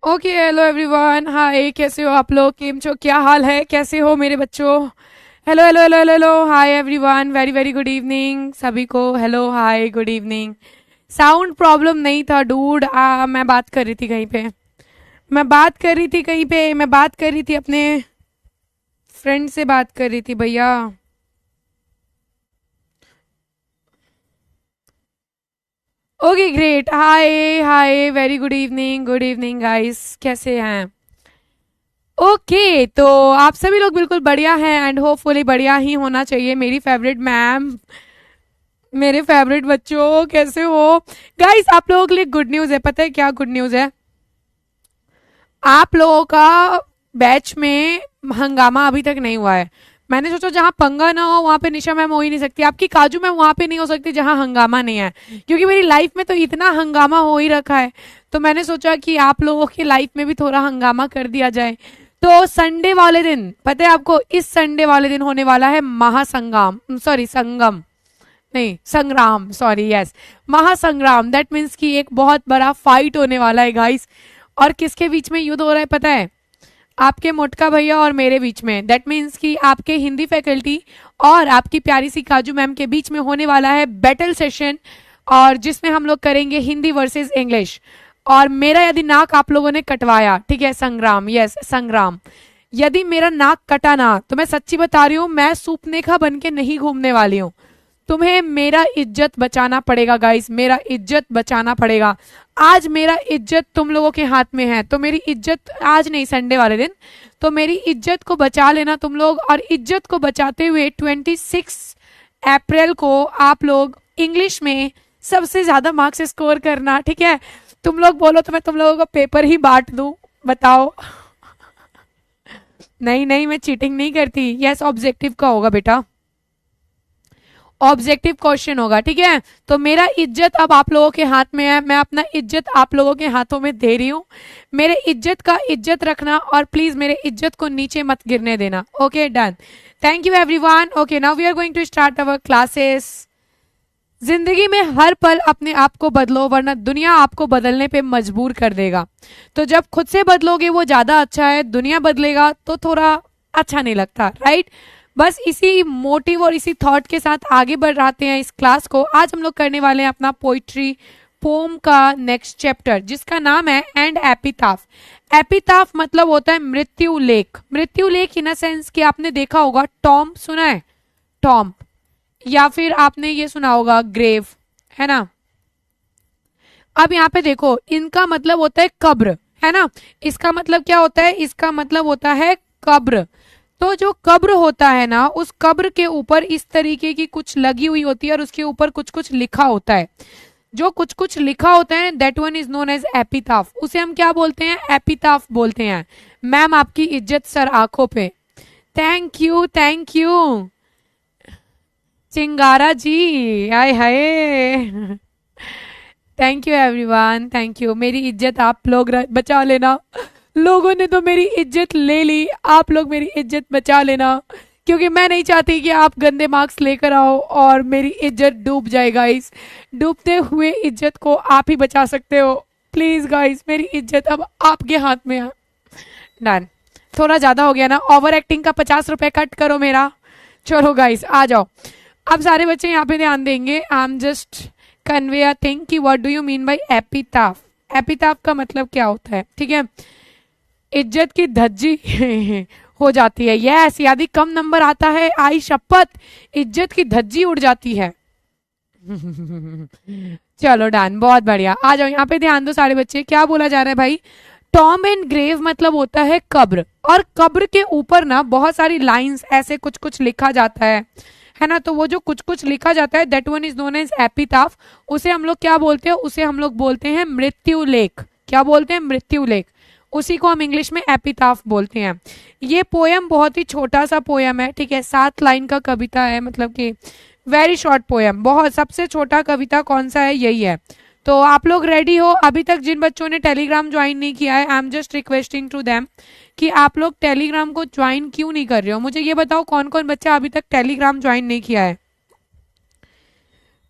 Okay, hello everyone, हाय, कैसे हो आप लोग? केम छो, क्या हाल है, कैसे हो मेरे बच्चों? Hello hello hello hello hello, hi everyone, very very good evening सभी को। हेलो, हाय, गुड इवनिंग। साउंड प्रॉब्लम नहीं था डूड। मैं बात कर रही थी कहीं पे। मैं बात कर रही थी अपने फ्रेंड से, बात कर रही थी भैया। ओके ग्रेट, हाय हाय, वेरी गुड इवनिंग गाइस, कैसे हैं? ओके तो आप सभी लोग बिल्कुल बढ़िया हैं एंड होपफुली बढ़िया ही होना चाहिए। मेरी फेवरेट मैम, मेरे फेवरेट बच्चों, कैसे हो? गाइस, आप लोगों के लिए गुड न्यूज है। पता है क्या गुड न्यूज है? आप लोगों का बैच में हंगामा अभी तक नहीं हुआ है। मैंने सोचा जहां पंगा ना हो वहां पे निशा मैम हो ही नहीं सकती, आपकी काजू मैम वहां पे नहीं हो सकती जहां हंगामा नहीं है। क्योंकि मेरी लाइफ में तो इतना हंगामा हो ही रखा है, तो मैंने सोचा कि आप लोगों की लाइफ में भी थोड़ा हंगामा कर दिया जाए। तो संडे वाले दिन, पता है आपको, इस संडे वाले दिन होने वाला है महासंग्राम, सॉरी संगम, नहीं संग्राम, सॉरी, यस, महासंग्राम। दैट मीन्स कि एक बहुत बड़ा फाइट होने वाला है गाइस। और किसके बीच में युद्ध हो रहा है पता है? आपके मोटका भैया और मेरे बीच में। दैट मीन्स कि आपके हिंदी फैकल्टी और आपकी प्यारी सी काजू मैम के बीच में होने वाला है बैटल सेशन, और जिसमें हम लोग करेंगे हिंदी वर्सेस इंग्लिश। और मेरा यदि नाक आप लोगों ने कटवाया, ठीक है, संग्राम, यस संग्राम, यदि मेरा नाक कटा ना, तो मैं सच्ची बता रही हूँ, मैं सूपनेखा बन के नहीं घूमने वाली हूँ। तुम्हें मेरा इज्जत बचाना पड़ेगा गाइस, मेरा इज्जत बचाना पड़ेगा। आज मेरा इज्जत तुम लोगों के हाथ में है, तो मेरी इज्जत आज नहीं, संडे वाले दिन, तो मेरी इज्जत को बचा लेना तुम लोग। और इज्जत को बचाते हुए 26 अप्रैल को आप लोग इंग्लिश में सबसे ज्यादा मार्क्स स्कोर करना, ठीक है? तुम लोग बोलो तो मैं तुम लोगों को पेपर ही बांट दूं, बताओ। नहीं नहीं, मैं चीटिंग नहीं करती। यस, ऑब्जेक्टिव का होगा बेटा, ऑब्जेक्टिव क्वेश्चन होगा, ठीक है? तो मेरा इज्जत अब आप लोगों के हाथ में है, मैं अपना इज्जत आप लोगों के हाथों में दे रही हूँ। मेरे इज्जत का इज्जत रखना, और प्लीज मेरे इज्जत को नीचे मत गिरने देना। Okay, done. Thank you everyone. Okay, now we are going to start our classes. जिंदगी में हर पल अपने आप को बदलो, वरना दुनिया आपको बदलने पे मजबूर कर देगा। तो जब खुद से बदलोगे वो ज्यादा अच्छा है, दुनिया बदलेगा तो थोड़ा अच्छा नहीं लगता, राइट? बस इसी मोटिव और इसी थॉट के साथ आगे बढ़ रहे हैं इस क्लास को। आज हम लोग करने वाले हैं अपना पोइट्री पोम का नेक्स्ट चैप्टर, जिसका नाम है एंड एपिताफ। एपिताफ मतलब होता है मृत्यु लेख। मृत्यु लेख इन अ सेंस कि आपने देखा होगा टॉम, सुना है टॉम, या फिर आपने ये सुना होगा ग्रेव, है ना? अब यहाँ पे देखो, इनका मतलब होता है कब्र, है ना? इसका मतलब क्या होता है? इसका मतलब होता है कब्र। तो जो कब्र होता है ना, उस कब्र के ऊपर इस तरीके की कुछ लगी हुई होती है और उसके ऊपर कुछ कुछ लिखा होता है। जो कुछ कुछ लिखा होता है, that one is known as epitaph. उसे हम क्या बोलते हैं? एपिताफ बोलते हैं। मैम आपकी इज्जत सर आंखों पे। Thank you, thank you Chingara ji, आय हाय। Thank you everyone, thank you. मेरी इज्जत आप लोग बचा लेना। लोगों ने तो मेरी इज्जत ले ली, आप लोग मेरी इज्जत बचा लेना, क्योंकि मैं नहीं चाहती कि आप गंदे मार्क्स लेकर आओ और मेरी इज्जत डूब जाए गाइस। डूबते हुए इज्जत को आप ही बचा सकते हो। प्लीज गाइस, मेरी इज्जत अब आपके हाथ में है। डन। थोड़ा ज्यादा हो गया ना? ओवर एक्टिंग का 50 रुपए कट करो मेरा। चलो गाइस, आ जाओ। अब सारे बच्चे यहाँ पे ध्यान देंगे। I am just convey a thing कि what do you mean by epitaph. Epitaph का मतलब क्या होता है, ठीक है? इज्जत की धज्जी हो जाती है। यस, यदि कम नंबर आता है, आई शपथ, इज्जत की धज्जी उड़ जाती है। चलो डन, बहुत बढ़िया। आ जाओ यहाँ पे, ध्यान दो सारे बच्चे। क्या बोला जा रहा है भाई? टॉम एंड ग्रेव मतलब होता है कब्र, और कब्र के ऊपर ना बहुत सारी लाइंस ऐसे कुछ कुछ लिखा जाता है ना? तो वो जो कुछ कुछ लिखा जाता है, that one is known as epitaph. उसे हम लोग क्या बोलते हैं? उसे हम लोग बोलते हैं मृत्यु लेख। क्या बोलते हैं? मृत्यु लेख। उसी को हम इंग्लिश में एपिताफ बोलते हैं। ये पोयम बहुत ही छोटा सा पोयम है, ठीक है? 7 लाइन का कविता है, मतलब कि वेरी शॉर्ट पोयम। बहुत सबसे छोटा कविता कौन सा है? यही है। तो आप लोग रेडी हो? अभी तक जिन बच्चों ने टेलीग्राम ज्वाइन नहीं किया है, I am just requesting to them कि आप लोग टेलीग्राम को ज्वाइन क्यों नहीं कर रहे हो? मुझे ये बताओ, कौन कौन बच्चा अभी तक टेलीग्राम ज्वाइन नहीं किया है?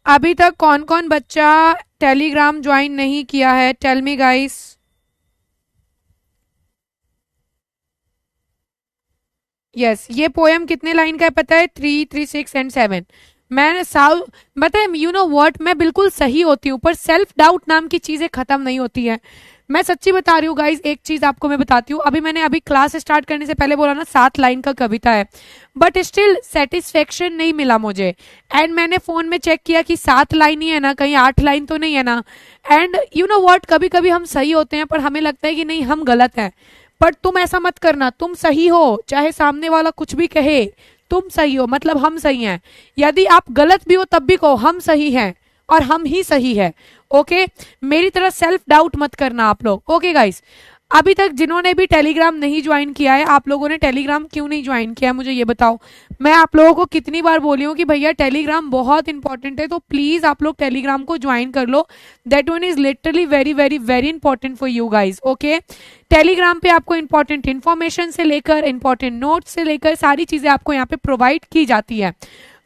अभी तक कौन कौन बच्चा टेलीग्राम ज्वाइन नहीं किया है? Tell me guys. यस, ये पोयम कितने लाइन का है पता है? 3, 3, 6 एंड 7। मैं साउ मतलब यू नो व्हाट, मैं बिल्कुल सही होती हूँ, पर सेल्फ डाउट नाम की चीजें खत्म नहीं होती है। मैं सच्ची बता रही हूँ गाइज, एक चीज आपको मैं बताती हूँ। मैंने क्लास स्टार्ट करने से पहले बोला ना 7 लाइन का कविता है, बट स्टिल सेटिस्फेक्शन नहीं मिला मुझे। एंड मैंने फोन में चेक किया कि 7 लाइन ही है ना, कहीं 8 लाइन तो नहीं है ना। एंड यू नो व्हाट, कभी कभी हम सही होते हैं पर हमें लगता है कि नहीं हम गलत हैं। पर तुम ऐसा मत करना, तुम सही हो, चाहे सामने वाला कुछ भी कहे, तुम सही हो मतलब हम सही हैं। यदि आप गलत भी हो तब भी कहो हम सही हैं और हम ही सही है। ओके, मेरी तरह सेल्फ डाउट मत करना आप लोग। ओके गाइस, अभी तक जिन्होंने भी टेलीग्राम नहीं ज्वाइन किया है, आप लोगों ने टेलीग्राम क्यों नहीं ज्वाइन किया मुझे ये बताओ। मैं आप लोगों को कितनी बार बोली हूँ कि भैया टेलीग्राम बहुत इंपॉर्टेंट है, तो प्लीज आप लोग टेलीग्राम को ज्वाइन कर लो। That one is literally very very very important for you guys. Okay, Telegram पे आपको इंपॉर्टेंट इन्फॉर्मेशन से लेकर इंपॉर्टेंट नोट्स से लेकर सारी चीजें आपको यहाँ पे प्रोवाइड की जाती है।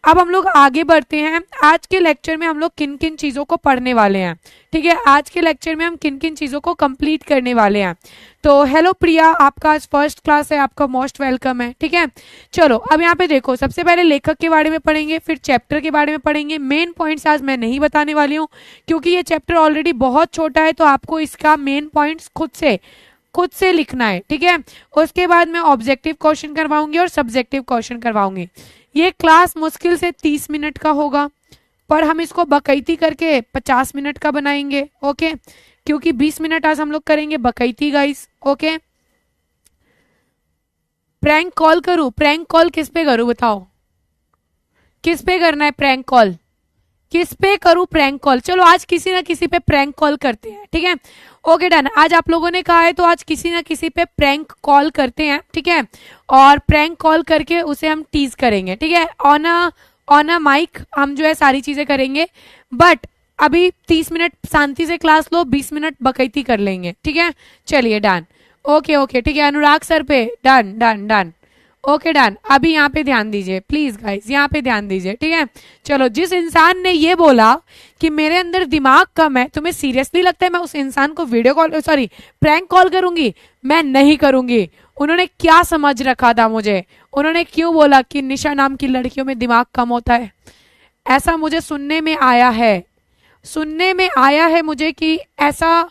अब हम लोग आगे बढ़ते हैं। आज के लेक्चर में हम लोग किन किन चीजों को पढ़ने वाले हैं, ठीक है, आज के लेक्चर में हम किन किन चीजों को कंप्लीट करने वाले हैं। तो हेलो प्रिया, आपका आज फर्स्ट क्लास है, आपका मोस्ट वेलकम है। ठीक है, चलो अब यहाँ पे देखो, सबसे पहले लेखक के बारे में पढ़ेंगे, फिर चैप्टर के बारे में पढ़ेंगे। मेन पॉइंट्स आज मैं नहीं बताने वाली हूँ क्योंकि ये चैप्टर ऑलरेडी बहुत छोटा है, तो आपको इसका मेन पॉइंट्स खुद से लिखना है। ठीक है, उसके बाद मैं ऑब्जेक्टिव क्वेश्चन करवाऊंगी और सब्जेक्टिव क्वेश्चन करवाऊंगी। ये क्लास मुश्किल से 30 मिनट का होगा, पर हम इसको बकैती करके 50 मिनट का बनाएंगे। ओके, क्योंकि 20 मिनट आज हम लोग करेंगे बकैती गाइस। ओके, प्रैंक कॉल करूं? प्रैंक कॉल किस पे करूं बताओ, किस पे करना है प्रैंक कॉल? किस पे करूं प्रैंक कॉल? चलो आज किसी ना किसी पे प्रैंक कॉल करते हैं। ठीक है, ओके डन। आज आप लोगों ने कहा है तो आज किसी ना किसी पे प्रैंक कॉल करते हैं। ठीक है, और प्रैंक कॉल करके उसे हम टीज करेंगे। ठीक है, ऑन अ माइक हम जो है सारी चीजें करेंगे। बट अभी 30 मिनट शांति से क्लास लो, 20 मिनट बकैती कर लेंगे। ठीक है, चलिए डन। ओके ओके, ठीक है, अनुराग सर पे done done done. Okay done. अभी यहाँ पे ध्यान दीजिए प्लीज गाइस, यहाँ पे ध्यान दीजिए। ठीक है, चलो, जिस इंसान ने ये बोला कि मेरे अंदर दिमाग कम है, तुम्हें सीरियसली लगता है मैं उस इंसान को video call sorry prank call करूंगी? मैं नहीं करूंगी। उन्होंने क्या समझ रखा था मुझे? उन्होंने क्यों बोला कि निशा नाम की लड़कियों में दिमाग कम होता है? ऐसा मुझे सुनने में आया है मुझे कि ऐसा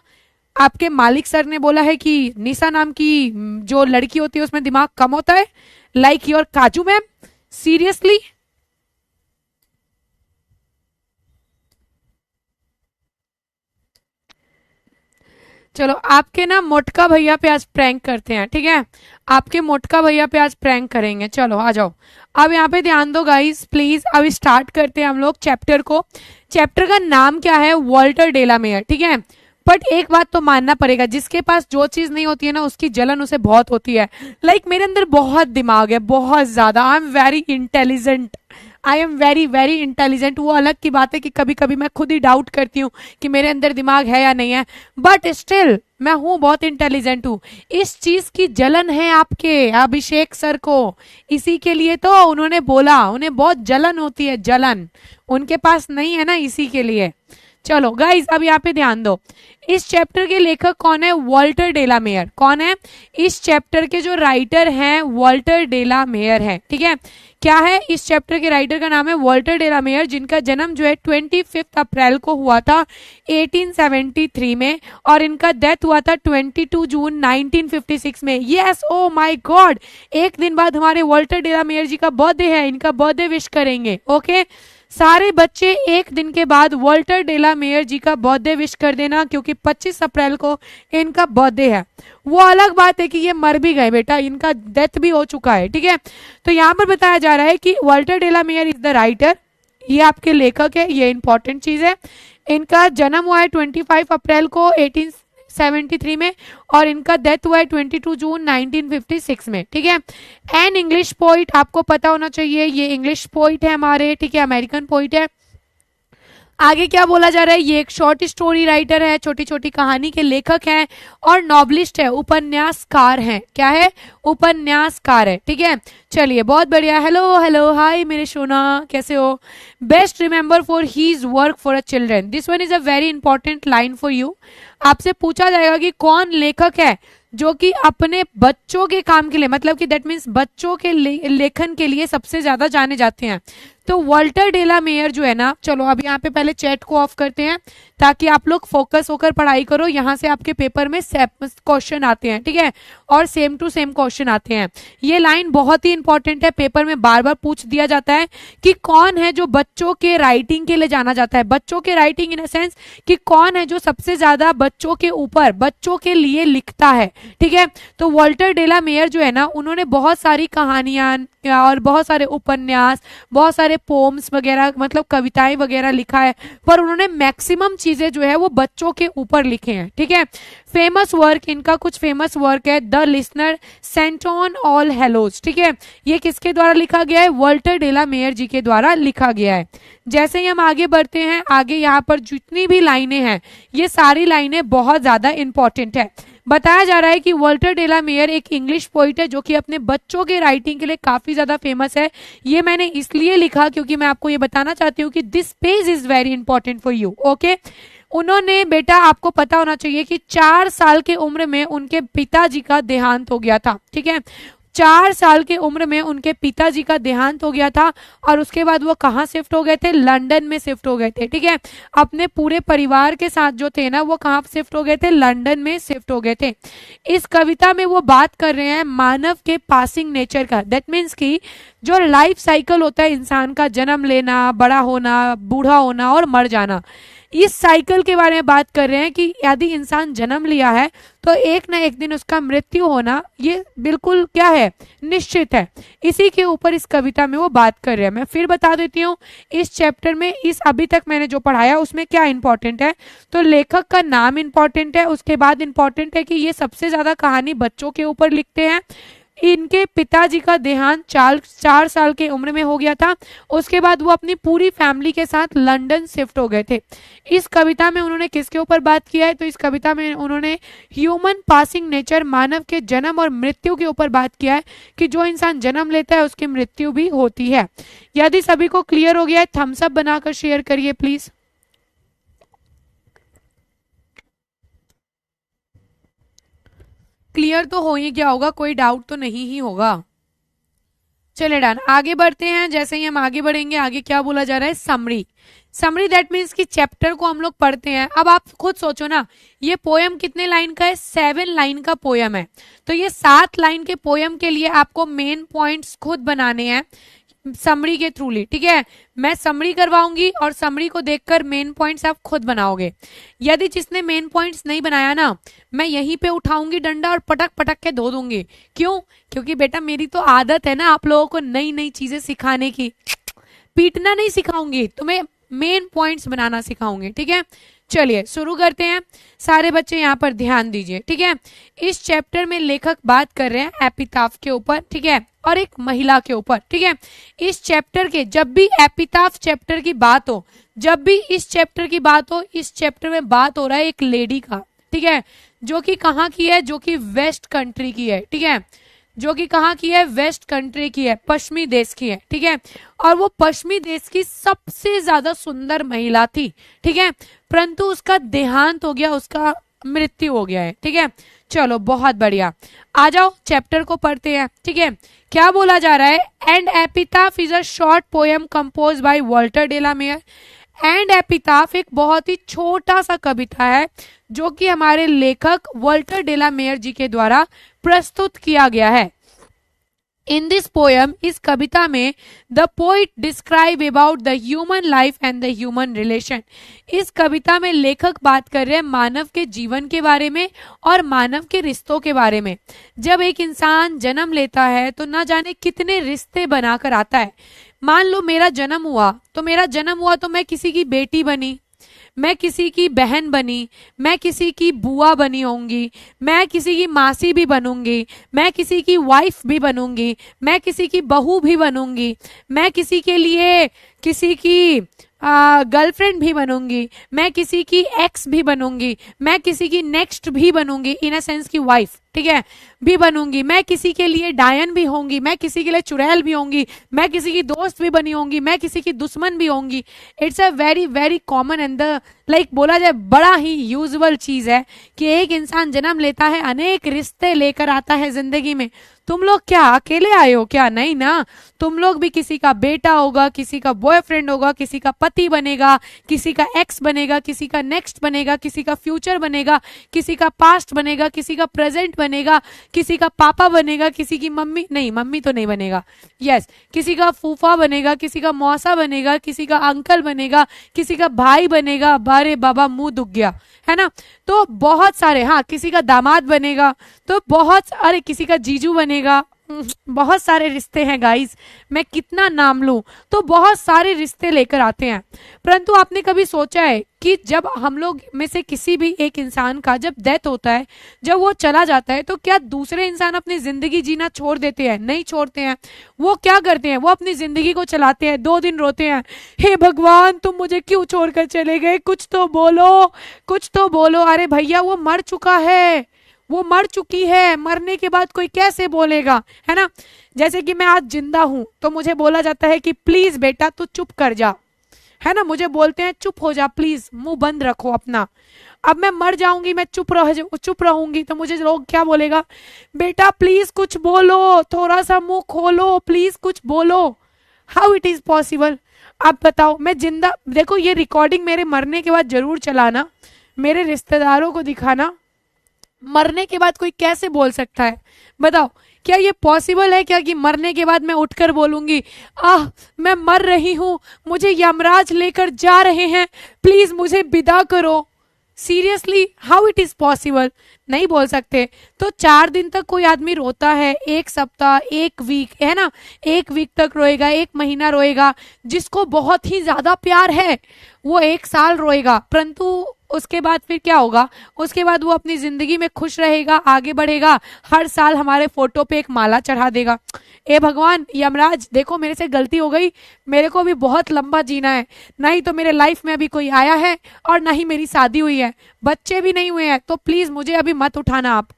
आपके मालिक सर ने बोला है कि निशा नाम की जो लड़की होती है उसमें दिमाग कम होता है, लाइक योर काजू मैम। सीरियसली? चलो, आपके ना मोटका भैया पे आज प्रैंक करते हैं। ठीक है, आपके मोटका भैया पे आज प्रैंक करेंगे। चलो आ जाओ, अब यहाँ पे ध्यान दो गाइस प्लीज। अब स्टार्ट करते हैं हम लोग चैप्टर को। चैप्टर का नाम क्या है? वॉल्टर डेलामेयर। ठीक है, बट एक बात तो मानना पड़ेगा, जिसके पास जो चीज नहीं होती है ना उसकी जलन उसे बहुत होती है। लाइक मेरे अंदर बहुत दिमाग है, बहुत ज्यादा। I am very intelligent, I am very very intelligent. वो अलग की बात है कि कभी कभी मैं खुद ही डाउट करती हूँ कि मेरे अंदर दिमाग है या नहीं है, बट स्टिल मैं हूँ, बहुत इंटेलिजेंट हूँ। इस चीज की जलन है आपके अभिषेक सर को, इसी के लिए तो उन्होंने बोला, उन्हें बहुत जलन होती है, जलन उनके पास नहीं है ना, इसी के लिए। चलो गाइज, अब यहाँ पे ध्यान दो। इस चैप्टर के लेखक कौन है? वॉल्टर डेलामेयर। कौन है? इस चैप्टर के जो राइटर हैं वॉल्टर डेलामेयर है। ठीक है, क्या है? इस चैप्टर के राइटर का नाम है वॉल्टर डेलामेयर, जिनका जन्म जो है 25 अप्रैल को हुआ था 1873 में, और इनका डेथ हुआ था 22 जून 1956 में। यस, ओ माय गॉड, एक दिन बाद हमारे वॉल्टर डेलामेयर जी का बर्थडे है, इनका बर्थडे विश करेंगे। ओके, सारे बच्चे एक दिन के बाद वॉल्टर डेलामेयर जी का बर्थडे विश कर देना, क्योंकि 25 अप्रैल को इनका बर्थडे है। वो अलग बात है कि ये मर भी गए बेटा, इनका डेथ भी हो चुका है। ठीक है, तो यहाँ पर बताया जा रहा है कि वॉल्टर डेलामेयर इज द राइटर, ये आपके लेखक है, ये इंपॉर्टेंट चीज है। इनका जन्म हुआ है 25 अप्रैल को 1873 में, और इनका डेथ हुआ है 22 जून 1956 में। ठीक है, एन इंग्लिश पोइट, आपको पता होना चाहिए, ये इंग्लिश पोइट है हमारे। ठीक है, अमेरिकन पोइट है। आगे क्या बोला जा रहा है? ये एक शॉर्ट स्टोरी राइटर है, छोटी छोटी कहानी के लेखक हैं, और नॉवलिस्ट है, उपन्यासकार हैं। क्या है? उपन्यासकार है। ठीक है, चलिए बहुत बढ़िया। हेलो हेलो, हाय मेरे सोना, कैसे हो? Best remember for his work for a children. This one is a very important line for you. आपसे पूछा जाएगा कि कौन लेखक है जो कि अपने बच्चों के काम के लिए, मतलब कि दैट मीन्स बच्चों के लेखन के लिए सबसे ज्यादा जाने जाते हैं। तो वाल्टर डेला मेयर जो है ना, चलो अब यहाँ पे पहले चैट को ऑफ करते हैं ताकि आप लोग फोकस होकर पढ़ाई करो। यहाँ से आपके पेपर में क्वेश्चन आते हैं, ठीक है, और सेम टू सेम क्वेश्चन आते हैं। ये लाइन बहुत ही इंपॉर्टेंट है, पेपर में बार बार पूछ दिया जाता है कि कौन है जो बच्चों के राइटिंग के लिए जाना जाता है। बच्चों के राइटिंग इन सेंस कि कौन है जो सबसे ज्यादा बच्चों के ऊपर, बच्चों के लिए लिखता है, ठीक है। तो वाल्टर डेला मेयर जो है ना, उन्होंने बहुत सारी कहानियां और बहुत सारे उपन्यास, बहुत सारे पोम्स वगैरह, मतलब कविताएं वगैरह लिखा है, पर उन्होंने मैक्सिमम चीजें जो है वो बच्चों के ऊपर लिखे हैं, ठीक है। फेमस वर्क, इनका कुछ फेमस वर्क है, the listener, sent on all hallows, ठीक है। ये किसके द्वारा लिखा गया है? वाल्टर डेला मेयर जी के द्वारा लिखा गया है। जैसे ही हम आगे बढ़ते हैं, आगे यहाँ पर जितनी भी लाइनें हैं, ये सारी लाइनें बहुत ज्यादा इंपॉर्टेंट है। बताया जा रहा है कि वाल्टर डेला मेयर एक इंग्लिश पोइट है जो कि अपने बच्चों के राइटिंग के लिए काफी ज्यादा फेमस है। ये मैंने इसलिए लिखा क्योंकि मैं आपको ये बताना चाहती हूँ कि this page is very important for you, okay. उन्होंने, बेटा आपको पता होना चाहिए कि 4 साल के उम्र में उनके पिताजी का देहांत हो गया था, ठीक है। 4 साल के उम्र में उनके पिताजी का देहांत हो गया था और उसके बाद वो कहाँ शिफ्ट हो गए थे? लंदन में शिफ्ट हो गए थे, ठीक है। अपने पूरे परिवार के साथ जो थे ना, वो कहाँ शिफ्ट हो गए थे? लंदन में शिफ्ट हो गए थे। इस कविता में वो बात कर रहे हैं मानव के पासिंग नेचर का, दैट मीन्स की जो लाइफ साइकिल होता है इंसान का, जन्म लेना, बड़ा होना, बूढ़ा होना और मर जाना, इस साइकिल के बारे में बात कर रहे हैं कि यदि इंसान जन्म लिया है तो एक ना एक दिन उसका मृत्यु होना ये बिल्कुल क्या है? निश्चित है। इसी के ऊपर इस कविता में वो बात कर रहे हैं। मैं फिर बता देती हूँ, इस चैप्टर में, इस अभी तक मैंने जो पढ़ाया उसमें क्या इंपॉर्टेंट है। तो लेखक का नाम इंपॉर्टेंट है, उसके बाद इंपॉर्टेंट है कि ये सबसे ज्यादा कहानी बच्चों के ऊपर लिखते हैं। इनके पिताजी का देहांत 4 साल के उम्र में हो गया था। उसके बाद वो अपनी पूरी फैमिली के साथ लंदन शिफ्ट हो गए थे। इस कविता में उन्होंने किसके ऊपर बात किया है? तो इस कविता में उन्होंने ह्यूमन पासिंग नेचर, मानव के जन्म और मृत्यु के ऊपर बात किया है कि जो इंसान जन्म लेता है उसकी मृत्यु भी होती है। यदि सभी को क्लियर हो गया है, थम्स अप बनाकर शेयर करिए प्लीज। क्लियर तो हो ही गया होगा, कोई डाउट तो नहीं ही होगा। चले डन, आगे बढ़ते हैं। जैसे ही हम आगे बढ़ेंगे, आगे क्या बोला जा रहा है? समरी। समरी दैट मीन्स कि चैप्टर को हम लोग पढ़ते हैं। अब आप खुद सोचो ना, ये पोयम कितने लाइन का है? 7 लाइन का पोयम है। तो ये 7 लाइन के पोयम के लिए आपको मेन पॉइंट्स खुद बनाने हैं समरी के थ्रूली, ठीक है। मैं समरी करवाऊंगी और समरी को देखकर मेन पॉइंट्स आप खुद बनाओगे। यदि जिसने मेन पॉइंट्स नहीं बनाया ना, मैं यहीं पे उठाऊंगी डंडा और पटक पटक के धो दूंगी। क्यों? क्योंकि बेटा मेरी तो आदत है ना आप लोगों को नई नई चीजें सिखाने की। पीटना नहीं सिखाऊंगी, तुम्हें मेन पॉइंट्स बनाना सिखाऊंगी, ठीक है। चलिए शुरू करते हैं। सारे बच्चे यहाँ पर ध्यान दीजिए, ठीक है। इस चैप्टर में लेखक बात कर रहे हैं एपिताफ के ऊपर, ठीक है, और एक महिला के ऊपर, ठीक है। इस चैप्टर के, जब भी एपिताफ चैप्टर की बात हो, जब भी इस चैप्टर की बात हो, इस चैप्टर में बात हो रहा है एक लेडी का, ठीक है, जो कि कहाँ की है? जो कि वेस्ट कंट्री की है, ठीक है। जो कि कहाँ की है? वेस्ट कंट्री की है, पश्चिमी देश की है, ठीक है। और वो पश्चिमी देश की सबसे ज्यादा सुंदर महिला थी, ठीक है, परंतु उसका देहांत हो गया, उसका मृत्यु हो गया है, ठीक है। चलो बहुत बढ़िया, आ जाओ चैप्टर को पढ़ते हैं, ठीक है। क्या बोला जा रहा है? And epitaph is a short poem compose by Walter de la Mare. And epitaph एक बहुत ही छोटा सा कविता है जो कि हमारे लेखक वाल्टर डेला मेयर जी के द्वारा प्रस्तुत किया गया है। इन दिस पोएम, इस कविता में the poet describe about the human life and the human relation. इस कविता में लेखक बात कर रहे हैं मानव के जीवन के बारे में और मानव के रिश्तों के बारे में। जब एक इंसान जन्म लेता है तो ना जाने कितने रिश्ते बनाकर आता है। मान लो मेरा जन्म हुआ तो मैं किसी की बेटी बनी, मैं किसी की बहन बनी, मैं किसी की बुआ बनी होंगी, मैं किसी की मासी भी बनूंगी, मैं किसी की वाइफ भी बनूंगी, मैं किसी की बहू भी बनूंगी, मैं किसी के लिए किसी की गर्लफ्रेंड भी बनूंगी, मैं किसी की एक्स भी बनूंगी, मैं किसी की नेक्स्ट भी बनूंगी, इन अ सेंस की वाइफ, ठीक है, भी बनूंगी, मैं किसी के लिए डायन भी होंगी, मैं किसी के लिए चुड़ैल भी होंगी, मैं किसी की दोस्त भी बनी होंगी, मैं किसी की दुश्मन भी होंगी। It's a very very common and the like बोला जाए बड़ा ही यूजुअल चीज है कि एक इंसान जन्म लेता है, अनेक रिश्ते लेकर आता है जिंदगी में। तुम लोग क्या अकेले आए हो क्या? नहीं ना, तुम लोग भी किसी का बेटा होगा, किसी का बॉयफ्रेंड होगा, किसी का पति बनेगा, किसी का एक्स बनेगा, किसी का नेक्स्ट बनेगा, किसी का फ्यूचर बनेगा, किसी का पास्ट बनेगा, किसी का प्रेजेंट बनेगा, किसी का पापा बनेगा, किसी की मम्मी, नहीं मम्मी तो नहीं बनेगा, यस, किसी का फूफा बनेगा, किसी का मौसा बनेगा, किसी का अंकल बनेगा, किसी का भाई बनेगा। बारे बाबा मुंह दुख गया है ना। तो बहुत सारे, हाँ किसी का दामाद बनेगा, तो बहुत, अरे किसी का जीजू बनेगा, बहुत सारे रिश्ते हैं गाइस, मैं कितना नाम लूं, तो बहुत सारे रिश्ते लेकर आते हैं। परंतु आपने कभी सोचा है कि जब हम लोग में से किसी भी एक इंसान का जब डेथ होता है, जब वो चला जाता है, तो क्या दूसरे इंसान अपनी जिंदगी जीना छोड़ देते हैं? नहीं छोड़ते हैं। वो क्या करते हैं? वो अपनी जिंदगी को चलाते हैं, 2 दिन रोते हैं, हे भगवान तुम मुझे क्यों छोड़कर चले गए, कुछ तो बोलो, कुछ तो बोलो। अरे भैया वो मर चुका है, वो मर चुकी है, मरने के बाद कोई कैसे बोलेगा, है ना। जैसे कि मैं आज जिंदा हूं तो मुझे बोला जाता है कि प्लीज बेटा तू चुप कर जा, है ना, मुझे बोलते हैं चुप हो जा प्लीज, मुंह बंद रखो अपना। अब मैं मर जाऊंगी, मैं चुप रहूंगी, तो मुझे लोग क्या बोलेगा, बेटा प्लीज कुछ बोलो, थोड़ा सा मुंह खोलो, प्लीज कुछ बोलो। How it is possible? आप बताओ। मैं जिंदा, देखो ये रिकॉर्डिंग मेरे मरने के बाद जरूर चलाना, मेरे रिश्तेदारों को दिखाना, मरने के बाद कोई कैसे बोल सकता है? बताओ, क्या ये पॉसिबल है क्या कि मरने के बाद मैं उठकर बोलूंगी, आह मैं मर रही हूं, मुझे यमराज लेकर जा रहे हैं, प्लीज मुझे विदा करो? Seriously, how it is possible? नहीं बोल सकते। तो 4 दिन तक कोई आदमी रोता है, 1 सप्ताह, 1 वीक, है ना, 1 वीक तक रोएगा, 1 महीना रोएगा। जिसको बहुत ही ज्यादा प्यार है वो 1 साल रोएगा, परंतु उसके बाद फिर क्या होगा? उसके बाद वो अपनी जिंदगी में खुश रहेगा, आगे बढ़ेगा, हर साल हमारे फोटो पे एक माला चढ़ा देगा। ए भगवान, यमराज देखो मेरे से गलती हो गई, मेरे को भी बहुत लंबा जीना है, नहीं तो मेरे लाइफ में अभी कोई आया है और ना ही मेरी शादी हुई है, बच्चे भी नहीं हुए हैं, तो प्लीज मुझे अभी मत उठाना आप।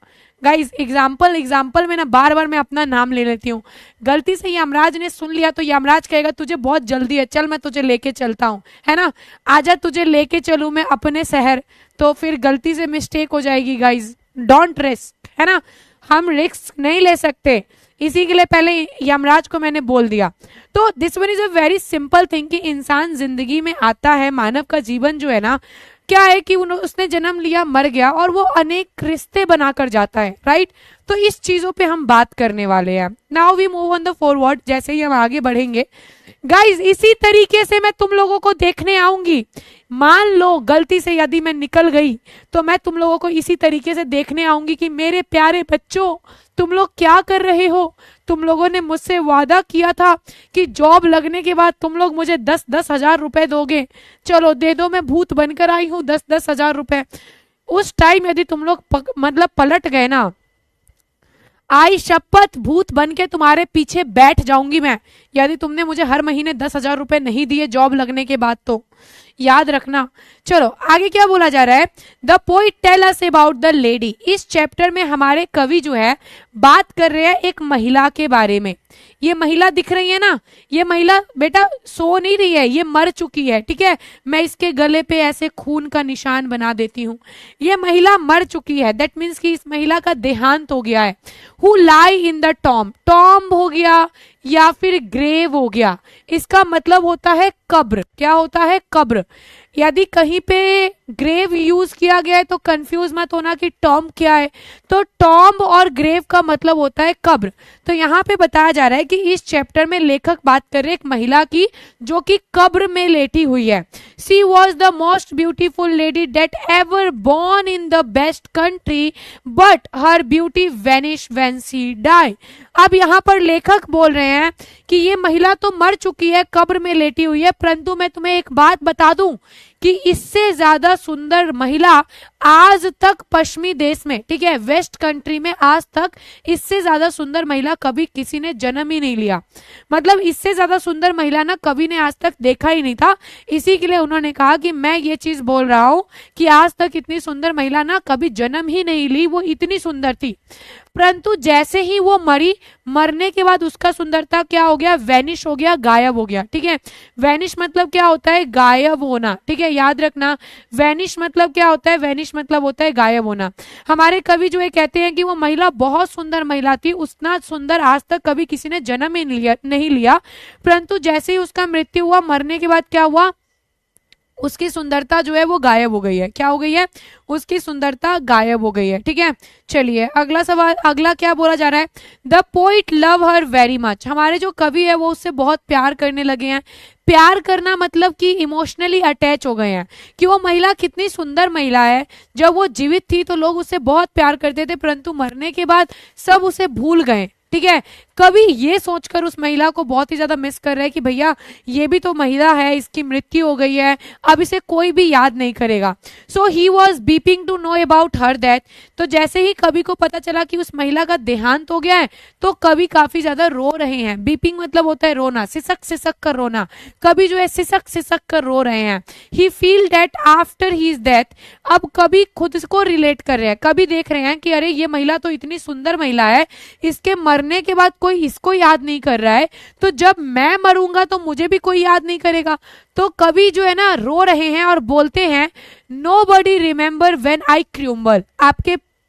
गाइज एग्जाम्पल में ना बार बार मैं अपना नाम ले लेती हूँ। गलती से यमराज ने सुन लिया तो यमराज कहेगा तुझे बहुत जल्दी है, चल मैं तुझे लेके चलता हूँ, है ना, आजा तुझे लेके चलूं मैं अपने शहर। तो फिर गलती से मिस्टेक हो जाएगी गाइज, डोंट रिस्क, है ना, हम रिस्क नहीं ले सकते, इसी के लिए पहले यमराज को मैंने बोल दिया। तो this one is a very simple thing कि इंसान जिंदगी में आता है, मानव का जीवन जो है ना, क्या है कि उसने जन्म लिया, मर गया, और वो अनेक रिश्ते बनाकर जाता है, राइट। तो इस चीजों पे हम बात करने वाले हैं। Now we move on the forward, जैसे ही हम आगे बढ़ेंगे गाइज, इसी तरीके से मैं तुम लोगों को देखने आऊंगी। मान लो गलती से यदि मैं निकल गई तो मैं तुम लोगों को इसी तरीके से देखने आऊंगी कि मेरे प्यारे बच्चों तुम लोग क्या कर रहे हो। तुम लोगों ने मुझसे वादा किया था कि जॉब लगने के बाद तुम लोग मुझे 10-10 हजार रुपए दोगे, चलो दे दो, मैं भूत बनकर आई हूँ 10-10 हजार रुपए। उस टाइम यदि तुम लोग मतलब पलट गए ना, आई शपथ भूत बन के तुम्हारे पीछे बैठ जाऊंगी मैं, यदि तुमने मुझे हर महीने 10 हजार रुपए नहीं दिए जॉब लगने के बाद, तो याद रखना। चलो आगे क्या बोला जा रहा है, the poet tell us about the lady. इस चैप्टर में हमारे कवि जो है बात कर रहे हैं एक महिला के बारे में। ये महिला दिख रही है ना, ये महिला बेटा सो नहीं रही है, ये मर चुकी है, ठीक है, मैं इसके गले पे ऐसे खून का निशान बना देती हूँ। ये महिला मर चुकी है, दैट मीन्स कि इस महिला का देहांत हो गया है। Who lie in the tomb, tomb हो गया या फिर ग्रेव हो गया, इसका मतलब होता है कब्र। क्या होता है? कब्र। यदि कहीं पे ग्रेव यूज किया गया है तो कंफ्यूज मत होना कि टॉम्ब क्या है, तो टॉम्ब और ग्रेव का मतलब होता है कब्र। तो यहाँ पे बताया जा रहा है कि इस चैप्टर में लेखक बात कर रहे एक महिला की जो कि कब्र में लेटी हुई है। She was the most beautiful lady that ever born in the best country but her beauty vanish when she die. अब यहाँ पर लेखक बोल रहे हैं कि ये महिला तो मर चुकी है, कब्र में लेटी हुई है, परंतु मैं तुम्हें एक बात बता दूं कि इससे ज्यादा सुंदर महिला आज तक पश्चिमी देश में, ठीक है, वेस्ट कंट्री में आज तक इससे ज्यादा सुंदर महिला कभी किसी ने जन्म ही नहीं लिया। मतलब इससे ज्यादा सुंदर महिला ना कभी ने आज तक देखा ही नहीं था। इसी के लिए उन्होंने कहा कि मैं ये चीज बोल रहा हूं कि आज तक इतनी सुंदर महिला ना कभी जन्म ही नहीं ली, वो इतनी सुंदर थी। परंतु जैसे ही वो मरी, मरने के बाद उसका सुंदरता क्या हो गया, वैनिश हो गया, गायब हो गया। ठीक है, वैनिश मतलब क्या होता है, गायब होना। ठीक है, याद रखना, वैनिश मतलब क्या होता है, वैनिश मतलब होता है गायब होना। हमारे कवि जो है कहते हैं कि वो महिला बहुत सुंदर महिला थी, उतना सुंदर आज तक कभी किसी ने जन्म ही नहीं लिया। परंतु जैसे ही उसका मृत्यु हुआ, मरने के बाद क्या हुआ, उसकी सुंदरता जो है वो गायब हो गई है। क्या हो गई है, उसकी सुंदरता गायब हो गई है। ठीक है, चलिए अगला सवाल, अगला क्या बोला जा रहा है, the poet love her very much. हमारे जो कवि है वो उससे बहुत प्यार करने लगे हैं। प्यार करना मतलब कि इमोशनली अटैच हो गए हैं कि वो महिला कितनी सुंदर महिला है। जब वो जीवित थी तो लोग उससे बहुत प्यार करते थे, परंतु मरने के बाद सब उसे भूल गए। ठीक है, कभी ये सोचकर उस महिला को बहुत ही ज्यादा मिस कर रहे हैं कि भैया ये भी तो महिला है, इसकी मृत्यु हो गई है, अब इसे कोई भी याद नहीं करेगा। So he was weeping to know about her death. तो जैसे ही कवि को पता चला कि उस महिला का देहांत हो गया है, तो कवि काफी ज्यादा रो रहे हैं। बीपिंग मतलब होता है रोना, सिसक सिसक कर रोना। कवि जो है सिसक सिसक कर रो रहे हैं। He feel that after his death. अब कवि खुद को रिलेट कर रहे हैं, कवि देख रहे हैं कि अरे ये महिला तो इतनी सुंदर महिला है, इसके मरने के बाद कोई इसको याद नहीं कर रहा है, तो जब मैं मरूंगा तो मुझे भी कोई याद नहीं करेगा। तो कवि जो है ना रो रहे हैं और बोलते हैं, nobody remember when I crumble.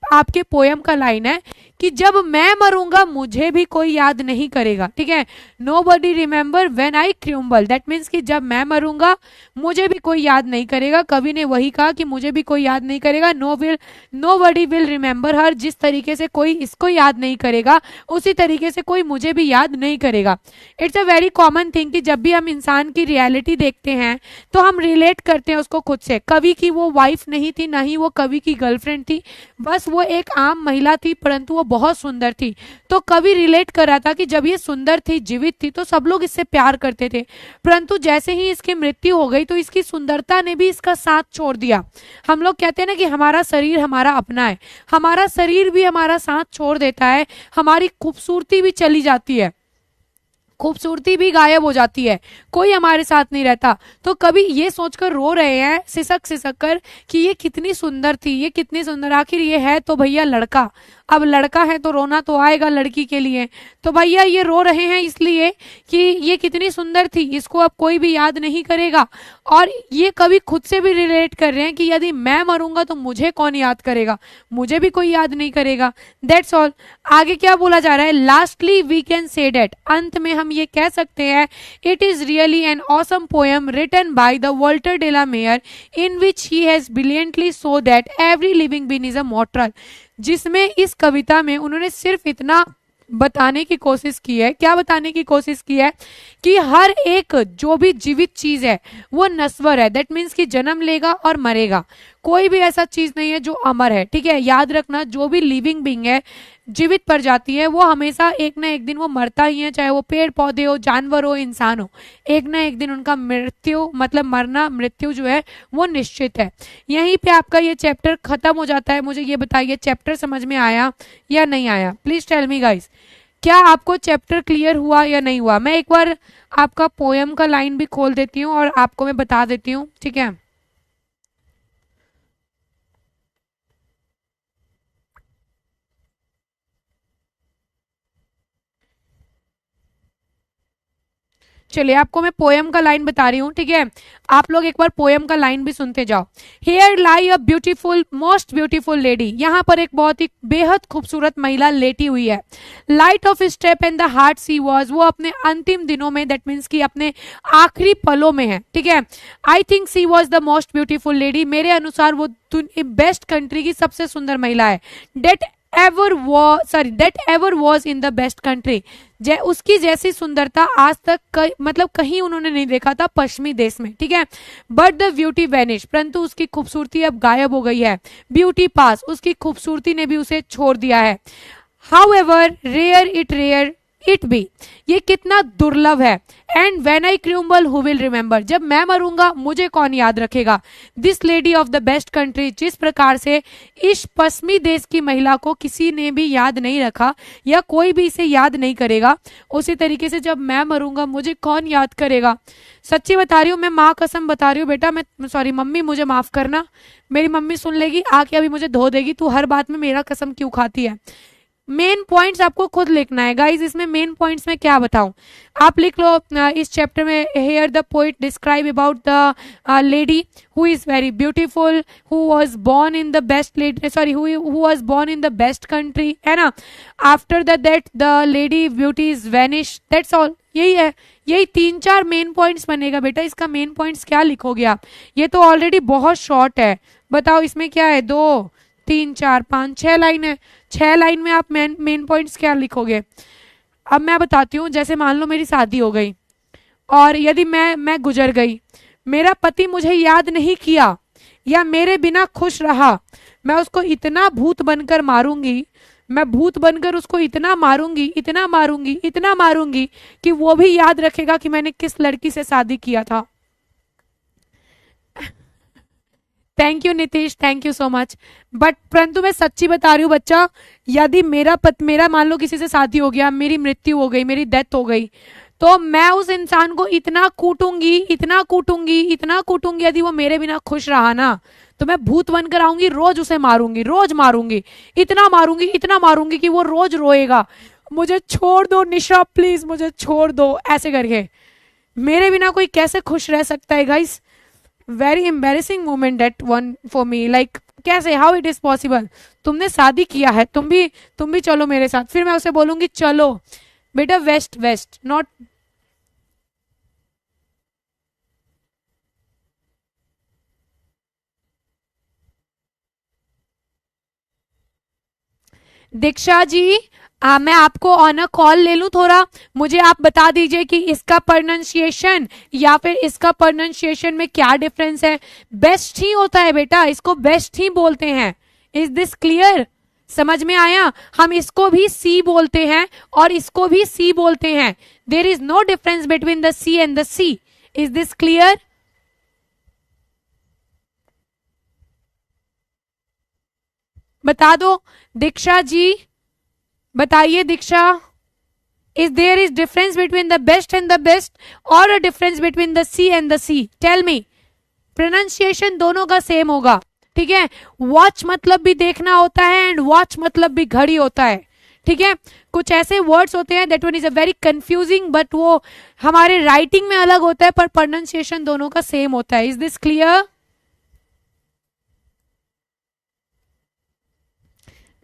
आपके पोयम का लाइन है कि जब मैं मरूंगा मुझे भी कोई याद नहीं करेगा। ठीक है, nobody remember when I crumble, that means कि जब मैं मरूंगा मुझे भी कोई याद नहीं करेगा। कवि ने वही कहा कि मुझे भी कोई याद नहीं करेगा। नो बडी विल रिमेंबर हर, जिस तरीके से कोई इसको याद नहीं करेगा उसी तरीके से कोई मुझे भी याद नहीं करेगा। It's a very common thing कि जब भी हम इंसान की रियलिटी देखते हैं तो हम रिलेट करते हैं उसको खुद से। कवि की वो वाइफ नहीं थी, ना ही वो कवि की गर्लफ्रेंड थी, बस वो एक आम महिला थी, परंतु वो बहुत सुंदर थी। तो कवि रिलेट कर रहा था कि जब ये सुंदर थी, जीवित थी, तो सब लोग इससे प्यार करते थे, परंतु जैसे ही इसकी मृत्यु हो गई तो इसकी सुंदरता ने भी इसका साथ छोड़ दिया। हम लोग कहते हैं ना कि हमारा शरीर हमारा अपना है, हमारा शरीर भी हमारा साथ छोड़ देता है, हमारी खूबसूरती भी चली जाती है, खूबसूरती भी गायब हो जाती है, कोई हमारे साथ नहीं रहता। तो कभी ये सोचकर रो रहे हैं सिसक सिसक कर कि ये कितनी सुंदर थी, ये कितनी सुंदर, आखिर ये है तो भैया लड़का। अब लड़का है तो रोना तो आएगा लड़की के लिए। तो भैया ये रो रहे हैं इसलिए कि ये कितनी सुंदर थी, इसको अब कोई भी याद नहीं करेगा। और ये कभी खुद से भी रिलेट कर रहे हैं कि यदि मैं मरूंगा तो मुझे कौन याद करेगा, मुझे भी कोई याद नहीं करेगा। That's all. आगे क्या बोला जा रहा है, lastly we can say that, अंत में हम ये कह सकते हैं, it is really an awesome poem written by the Walter de la Mare in which he has brilliantly so that every living being is a mortal. जिसमें इस कविता में उन्होंने सिर्फ इतना बताने की कोशिश की है, क्या बताने की कोशिश की है, कि हर एक जो भी जीवित चीज है वो नश्वर है। दैट मीन्स कि जन्म लेगा और मरेगा, कोई भी ऐसा चीज नहीं है जो अमर है। ठीक है, याद रखना, जो भी लिविंग बीइंग है, जीवित पर जाती है, वो हमेशा एक ना एक दिन वो मरता ही है, चाहे वो पेड़ पौधे हो, जानवर हो, इंसान हो, एक ना एक दिन उनका मृत्यु मतलब मरना, मृत्यु जो है वो निश्चित है। यहीं पे आपका ये चैप्टर खत्म हो जाता है। मुझे ये बताइए चैप्टर समझ में आया या नहीं आया, प्लीज टेल मी गाइस, क्या आपको चैप्टर क्लियर हुआ या नहीं हुआ। मैं एक बार आपका पोयम का लाइन भी खोल देती हूँ और आपको मैं बता देती हूँ। ठीक है, चलिए आपको मैं पोयम का लाइन बता रही हूँ। ठीक है, आप लोग एक बार पोयम का लाइन भी सुनते जाओ। Here lie a beautiful, most beautiful lady, यहाँ पर एक बहुत ही बेहद खूबसूरत महिला लेटी हुई है। Light of step and the heart she was, वो अपने अंतिम दिनों में, दैट मीन्स कि अपने आखिरी पलों में है। ठीक है, I think she was the most beautiful lady, मेरे अनुसार वो बेस्ट कंट्री की सबसे सुंदर महिला है। That ever was in the best country, उसकी जैसी सुंदरता आज तक मतलब कहीं उन्होंने नहीं देखा था पश्चिमी देश में। ठीक है, बट द ब्यूटी वैनिश, परंतु उसकी खूबसूरती अब गायब हो गई है। ब्यूटी पास, उसकी खूबसूरती ने भी उसे छोड़ दिया है। However rare it be, ये कितना दुर्लभ है। And when I crumble who will remember, जब मैं मरूंगा मुझे कौन याद रखेगा। This lady of the best country, जिस प्रकार से इस पश्चिमी देश की महिला को किसी ने भी याद नहीं रखा या कोई भी इसे याद नहीं करेगा, उसी तरीके से जब मैं मरूंगा मुझे कौन याद करेगा। सच्ची बता रही हूँ, मैं माँ कसम बता रही हूँ बेटा, मैं सॉरी मम्मी, मुझे माफ करना, मेरी मम्मी सुन लेगी आके अभी मुझे धो देगी, तू हर बात में मेरा कसम क्यों खाती है। मेन पॉइंट्स आपको खुद लिखना है गाइज, इसमें मेन पॉइंट्स में क्या बताऊं, आप लिख लो इस चैप्टर में। Here the poet describe about the lady who is very beautiful, who was born in the best lady, sorry who was born in the best country, है ना। After that the lady beauty is vanish, that's all, यही है। यही 3-4 main points बनेगा बेटा। इसका main points क्या लिखोगे आप, ये तो ऑलरेडी बहुत शॉर्ट है। बताओ इसमें क्या है, 2 3 4 5 6 लाइन है। 6 लाइन में आप मेन पॉइंट्स क्या लिखोगे। अब मैं बताती हूँ, जैसे मान लो मेरी शादी हो गई और यदि मैं गुजर गई, मेरा पति मुझे याद नहीं किया या मेरे बिना खुश रहा, मैं उसको इतना भूत बनकर मारूंगी, मैं भूत बनकर उसको इतना मारूंगी, इतना मारूंगी, इतना मारूंगी कि वो भी याद रखेगा कि मैंने किस लड़की से शादी किया था। Thank you Nitish, thank you so much. But परंतु मैं सच्ची बता रही हूँ बच्चा, यदि मेरा मान लो किसी से शादी हो गया, मेरी मृत्यु हो गई, मेरी डेथ हो गई, तो मैं उस इंसान को इतना कूटूंगी, इतना कूटूंगी, इतना कूटूंगी, यदि वो मेरे बिना खुश रहा ना, तो मैं भूत बनकर आऊंगी, रोज उसे मारूंगी, रोज मारूंगी, इतना मारूंगी, इतना मारूंगी कि वो रोज रोएगा, मुझे छोड़ दो निशा प्लीज, मुझे छोड़ दो, ऐसे करके। मेरे बिना कोई कैसे खुश रह सकता है guys. Very embarrassing moment that one for me, like कैसे, हाउ इट इज पॉसिबल। तुमने शादी किया है, तुम भी चलो मेरे साथ, फिर मैं उसे बोलूंगी चलो बेटा waste waste, not. Diksha ji, मैं आपको ऑन अ कॉल ले लूं थोड़ा, मुझे आप बता दीजिए कि इसका प्रोनाउंसिएशन या फिर इसका प्रोनाउंसिएशन में क्या डिफरेंस है। बेस्ट ही होता है बेटा, इसको बेस्ट ही बोलते हैं। इज दिस क्लियर, समझ में आया। हम इसको भी सी बोलते हैं और इसको भी सी बोलते हैं। There is no difference between the sea and the see. Is this clear. बता दो दीक्षा जी, बताइए Diksha, is there is difference between the best and the best और a difference between the sea and the see. Tell me. Pronunciation दोनों का same होगा, ठीक है। Watch मतलब भी देखना होता है एंड वॉच मतलब भी घड़ी होता है, ठीक है। कुछ ऐसे वर्ड्स होते हैं that one is a very confusing, but वो हमारे राइटिंग में अलग होता है, पर प्रोनाउंसिएशन दोनों का सेम होता है। Is this clear.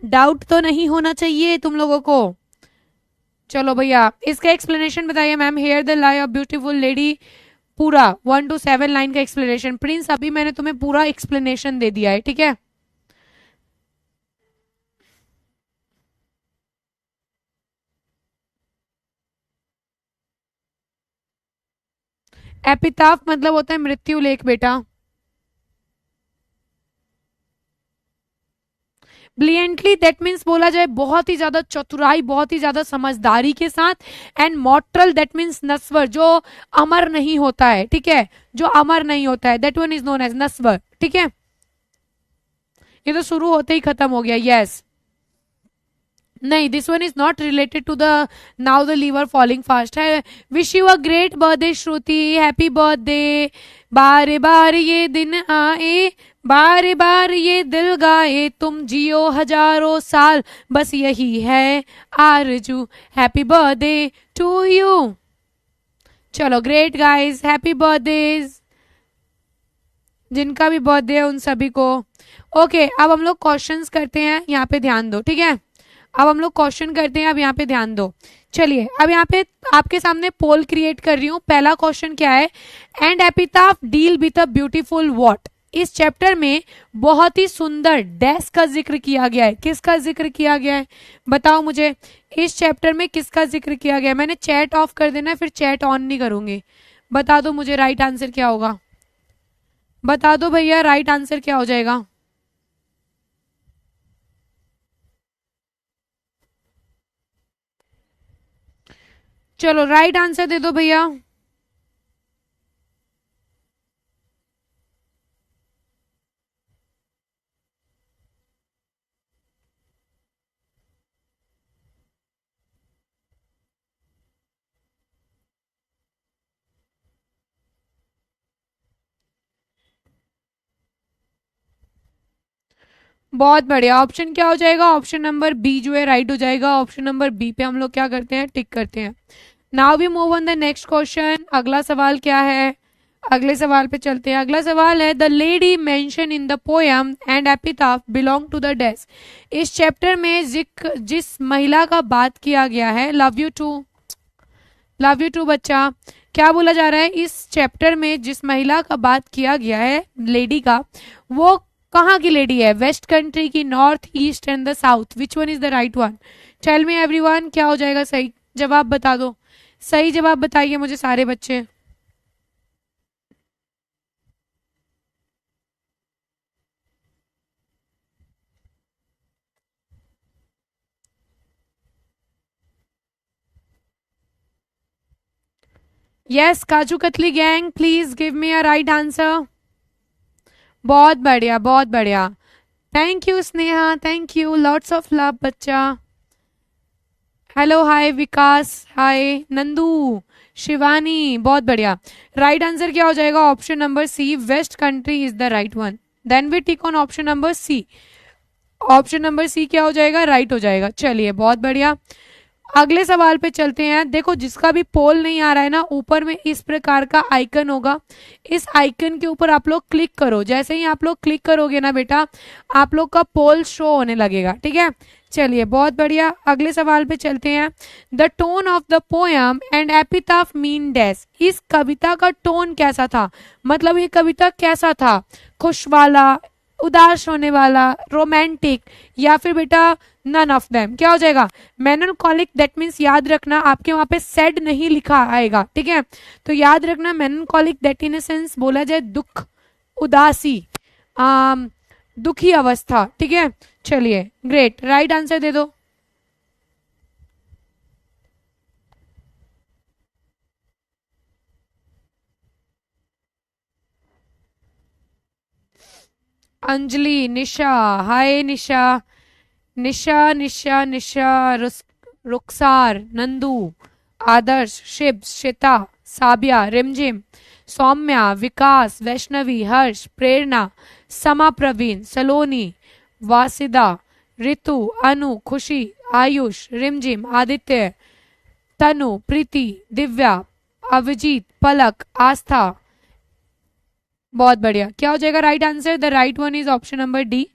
डाउट तो नहीं होना चाहिए तुम लोगों को। चलो भैया इसका एक्सप्लेनेशन बताइए ma'am. Here the lie of beautiful lady, पूरा 1 to 7 लाइन का एक्सप्लेनेशन। प्रिंस अभी मैंने तुम्हें पूरा एक्सप्लेनेशन दे दिया है, ठीक है। एपिताफ मतलब होता है मृत्यु लेख बेटा। ब्लियंटली दैट मीन्स बोला जाए बहुत ही ज्यादा चतुराई, बहुत ही ज्यादा समझदारी के साथ। एंड मॉर्टल दैट मीन्स नस्वर, जो अमर नहीं होता है, ठीक है, जो अमर नहीं होता है, that one is known as नस्वर, ठीक है। ये तो शुरू होते ही खत्म हो गया। यस नहीं, this one is not related to the now the liver falling fast है। Wish you a great birthday Shruti, happy birthday. बार बार ये दिन आए, बार बार ये दिल गाए, तुम जियो हजारों साल, बस यही है आरजू। Happy birthday to you. चलो ग्रेट गाइस, हैप्पी बर्थडे जिनका भी बर्थडे है उन सभी को। ओके अब हम लोग क्वेश्चंस करते हैं, यहाँ पे ध्यान दो, ठीक है। अब हम लोग क्वेश्चन करते हैं, अब यहाँ पे ध्यान दो। चलिए अब यहाँ पे आपके सामने पोल क्रिएट कर रही हूँ। पहला क्वेश्चन क्या है, and epitaph deal with a beautiful what. इस चैप्टर में बहुत ही सुंदर डैश का जिक्र किया गया है। किसका जिक्र किया गया है बताओ मुझे, इस चैप्टर में किसका जिक्र किया गया है। मैंने चैट ऑफ कर देना है, फिर चैट ऑन नहीं करूंगी। बता दो मुझे राइट आंसर क्या होगा, बता दो भैया राइट आंसर क्या हो जाएगा। चलो राइट आंसर दे दो भैया। बहुत बढ़िया। ऑप्शन क्या हो जाएगा? ऑप्शन नंबर बी जो है राइट हो जाएगा। ऑप्शन नंबर बी पे हम लोग क्या करते हैं? टिक करते हैं। Now we move on the next question. अगला सवाल क्या है? अगले सवाल पे चलते हैं। अगला सवाल है the lady mention in the poem and epitaph belong to the desk. इस चैप्टर में जिस महिला का बात किया गया है, love you too, love you too बच्चा। क्या बोला जा रहा है? इस चैप्टर में जिस महिला का बात किया गया है, लेडी का, वो कहाँ की लेडी है? वेस्ट कंट्री की, north, east and the south. Which one is the right one? Tell me everyone, क्या हो जाएगा सही जवाब? बता दो। सही जवाब बताइए मुझे सारे बच्चे। Yes kaju katli gang, please give me a right answer. बहुत बढ़िया, बहुत बढ़िया। Thank you Sneha, thank you, lots of love बच्चा। Hello, hi Vikas, hi Nandu, Shivani, बहुत बढ़िया। राइट आंसर क्या हो जाएगा? Option number C, west country is the right one. Then we tick on option number C. Option number C क्या हो जाएगा? Right हो जाएगा। चलिए बहुत बढ़िया। अगले सवाल पे चलते हैं। देखो जिसका भी पोल नहीं आ रहा है ना, ऊपर में इस प्रकार का आइकन होगा। इस आइकन के ऊपर आप लोग क्लिक करो। जैसे ही आप लोग क्लिक करोगे ना बेटा, आप लोग का पोल शो होने लगेगा। ठीक है, चलिए बहुत बढ़िया। अगले सवाल पे चलते हैं। The tone of the poem and epitaph mean dash. इस कविता का टोन कैसा था? मतलब ये कविता कैसा था? खुश वाला, उदास होने वाला, रोमांटिक, या फिर बेटा नन ऑफ देम। क्या हो जाएगा? मेलनकॉलिक। दैट मीन्स याद रखना आपके वहां पे सैड नहीं लिखा आएगा। ठीक है, तो याद रखना मेलनकॉलिक दैट इन सेंस बोला जाए दुख, उदासी, दुखी अवस्था। ठीक है, चलिए ग्रेट। राइट आंसर दे दो। अंजलि, निशा, हाय निशा, निशा निशा निशा, रुखसार, नंदू, आदर्श, शिव, श्वेता, साबिया, रिमझिम, सौम्या, विकास, वैष्णवी, हर्ष, प्रेरणा, समा, प्रवीण, सलोनी, वासिदा, ऋतु, अनु, खुशी, आयुष, रिमझिम, आदित्य, तनु, प्रीति, दिव्या, अभिजीत, पलक, आस्था। बहुत बढ़िया। क्या हो जाएगा right answer? The right one is option number D.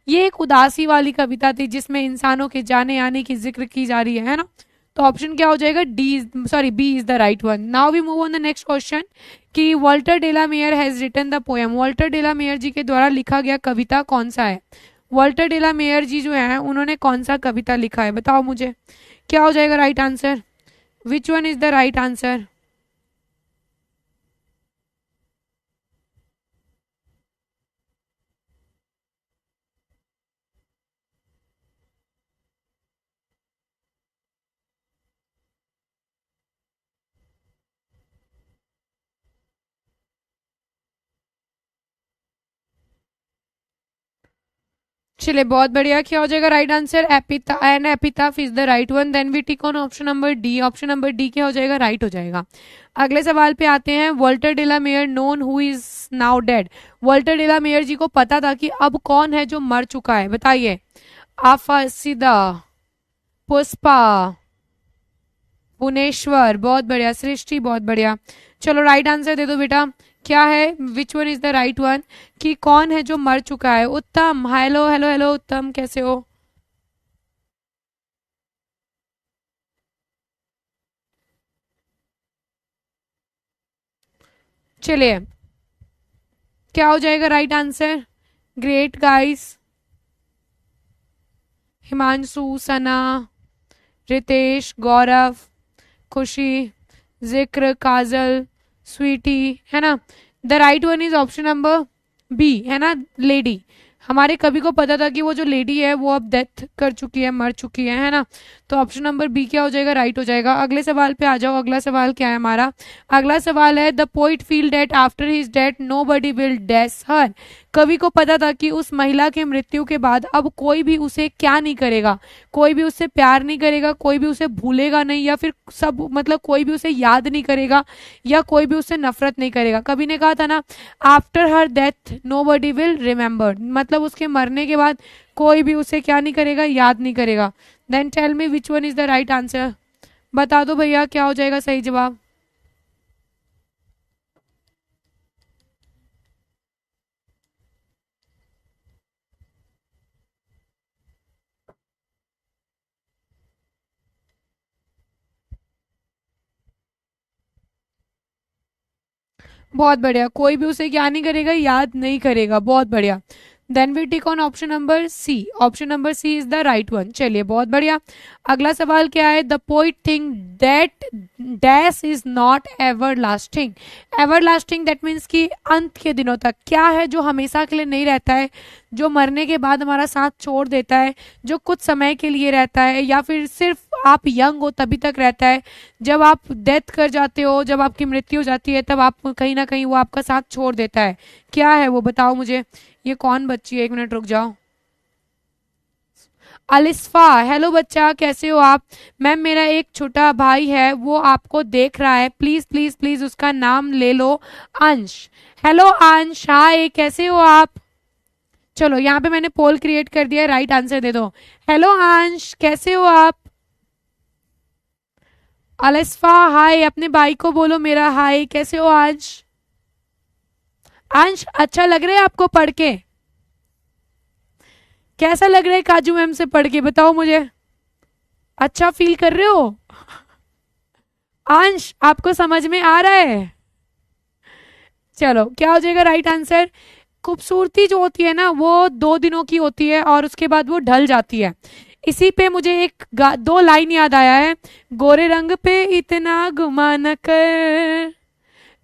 ये एक उदासी वाली कविता थी जिसमें इंसानों के जाने आने की जिक्र की जा रही है ना? तो ऑप्शन क्या हो जाएगा? D, sorry B is the right one. Now we move on the next question कि Walter de la Mare has written the poem. Walter de la Mare ji के द्वारा लिखा गया कविता कौन सा है? वॉल्टर डेला मेयर जी जो है उन्होंने कौन सा कविता लिखा है? बताओ मुझे। क्या हो जाएगा right answer? Which one is the right answer? चलिए बहुत बढ़िया। क्या हो जाएगा right answer? Epitaph and epitaph is the right one. Then we tick on option number D. Option number D क्या हो जाएगा? राइट हो जाएगा। अगले सवाल पे आते हैं। Walter de la Mare known who is now dead. Walter de la Mare ji को पता था कि अब कौन है जो मर चुका है? बताइए। आफासिदा, पुष्पा, भुवनेश्वर, बहुत बढ़िया, सृष्टि, बहुत बढ़िया। चलो राइट आंसर दे दो बेटा। क्या है? विच one is the right one? कि कौन है जो मर चुका है? उत्तम, हेलो हेलो हेलो उत्तम, कैसे हो? चलिए क्या हो जाएगा right answer? Great guys. Himanshu, Sana, Ritesh, Gaurav, Khushi, जिक्र, काजल, स्वीटी, है ना? The right one is option number B, है ना? लेडी। हमारे कवि को पता था कि वो जो लेडी है वो अब डेथ कर चुकी है, मर चुकी है ना। तो ऑप्शन नंबर बी क्या हो जाएगा, राइट हो जाएगा। अगले सवाल पे आ जाओ। अगला सवाल क्या है हमारा, अगला सवाल है the poet feel that after his death nobody will dash her. कवि को पता था कि उस महिला के मृत्यु के बाद अब कोई भी उसे क्या नहीं करेगा, कोई भी उससे प्यार नहीं करेगा, कोई भी उसे भूलेगा नहीं, या फिर सब मतलब कोई भी उसे याद नहीं करेगा, या कोई भी उससे नफरत नहीं करेगा। कवि ने कहा था ना after her death nobody will remember, मतलब उसके मरने के बाद कोई भी उसे क्या नहीं करेगा, याद नहीं करेगा। Then tell me which one is the right answer, बता दो भैया क्या हो जाएगा सही जवाब। बहुत बढ़िया, कोई भी उसे क्या नहीं करेगा, याद नहीं करेगा, बहुत बढ़िया। Then we tick on option number C, option number C is the right one. चलिए बहुत बढ़िया। अगला सवाल क्या है, the poet think that dash is not everlasting. Everlasting that means कि अंत के दिनों तक, क्या है जो हमेशा के लिए नहीं रहता है, जो मरने के बाद हमारा साथ छोड़ देता है, जो कुछ समय के लिए रहता है, या फिर सिर्फ आप यंग हो तभी तक रहता है, जब आप डेथ कर जाते हो, जब आपकी मृत्यु हो जाती है, तब आप कहीं ना कहीं वो आपका साथ छोड़ देता है। क्या है वो, बताओ मुझे। ये कौन बच्ची है, एक मिनट रुक जाओ। अलिस्फा, हेलो बच्चा, कैसे हो आप। मैम मेरा एक छोटा भाई है, वो आपको देख रहा है, प्लीज प्लीज प्लीज उसका नाम ले लो, अंश। हेलो अंश, हाय कैसे हो आप। चलो यहाँ पे मैंने पोल क्रिएट कर दिया, राइट आंसर दे दो। हेलो अंश, कैसे हो आप। अलिस्फा हाय, अपने भाई को बोलो मेरा हाय, कैसे हो आज। अंश अच्छा लग रहा है आपको पढ़ के, कैसा लग रहा है काजू मैम से पढ़ के, बताओ मुझे। अच्छा फील कर रहे हो। अंश आपको समझ में आ रहा है। चलो क्या हो जाएगा राइट आंसर। खूबसूरती जो होती है ना वो 2 दिनों की होती है और उसके बाद वो ढल जाती है। इसी पे मुझे एक दो लाइन याद आया है, गोरे रंग पे इतना गुमा न कर,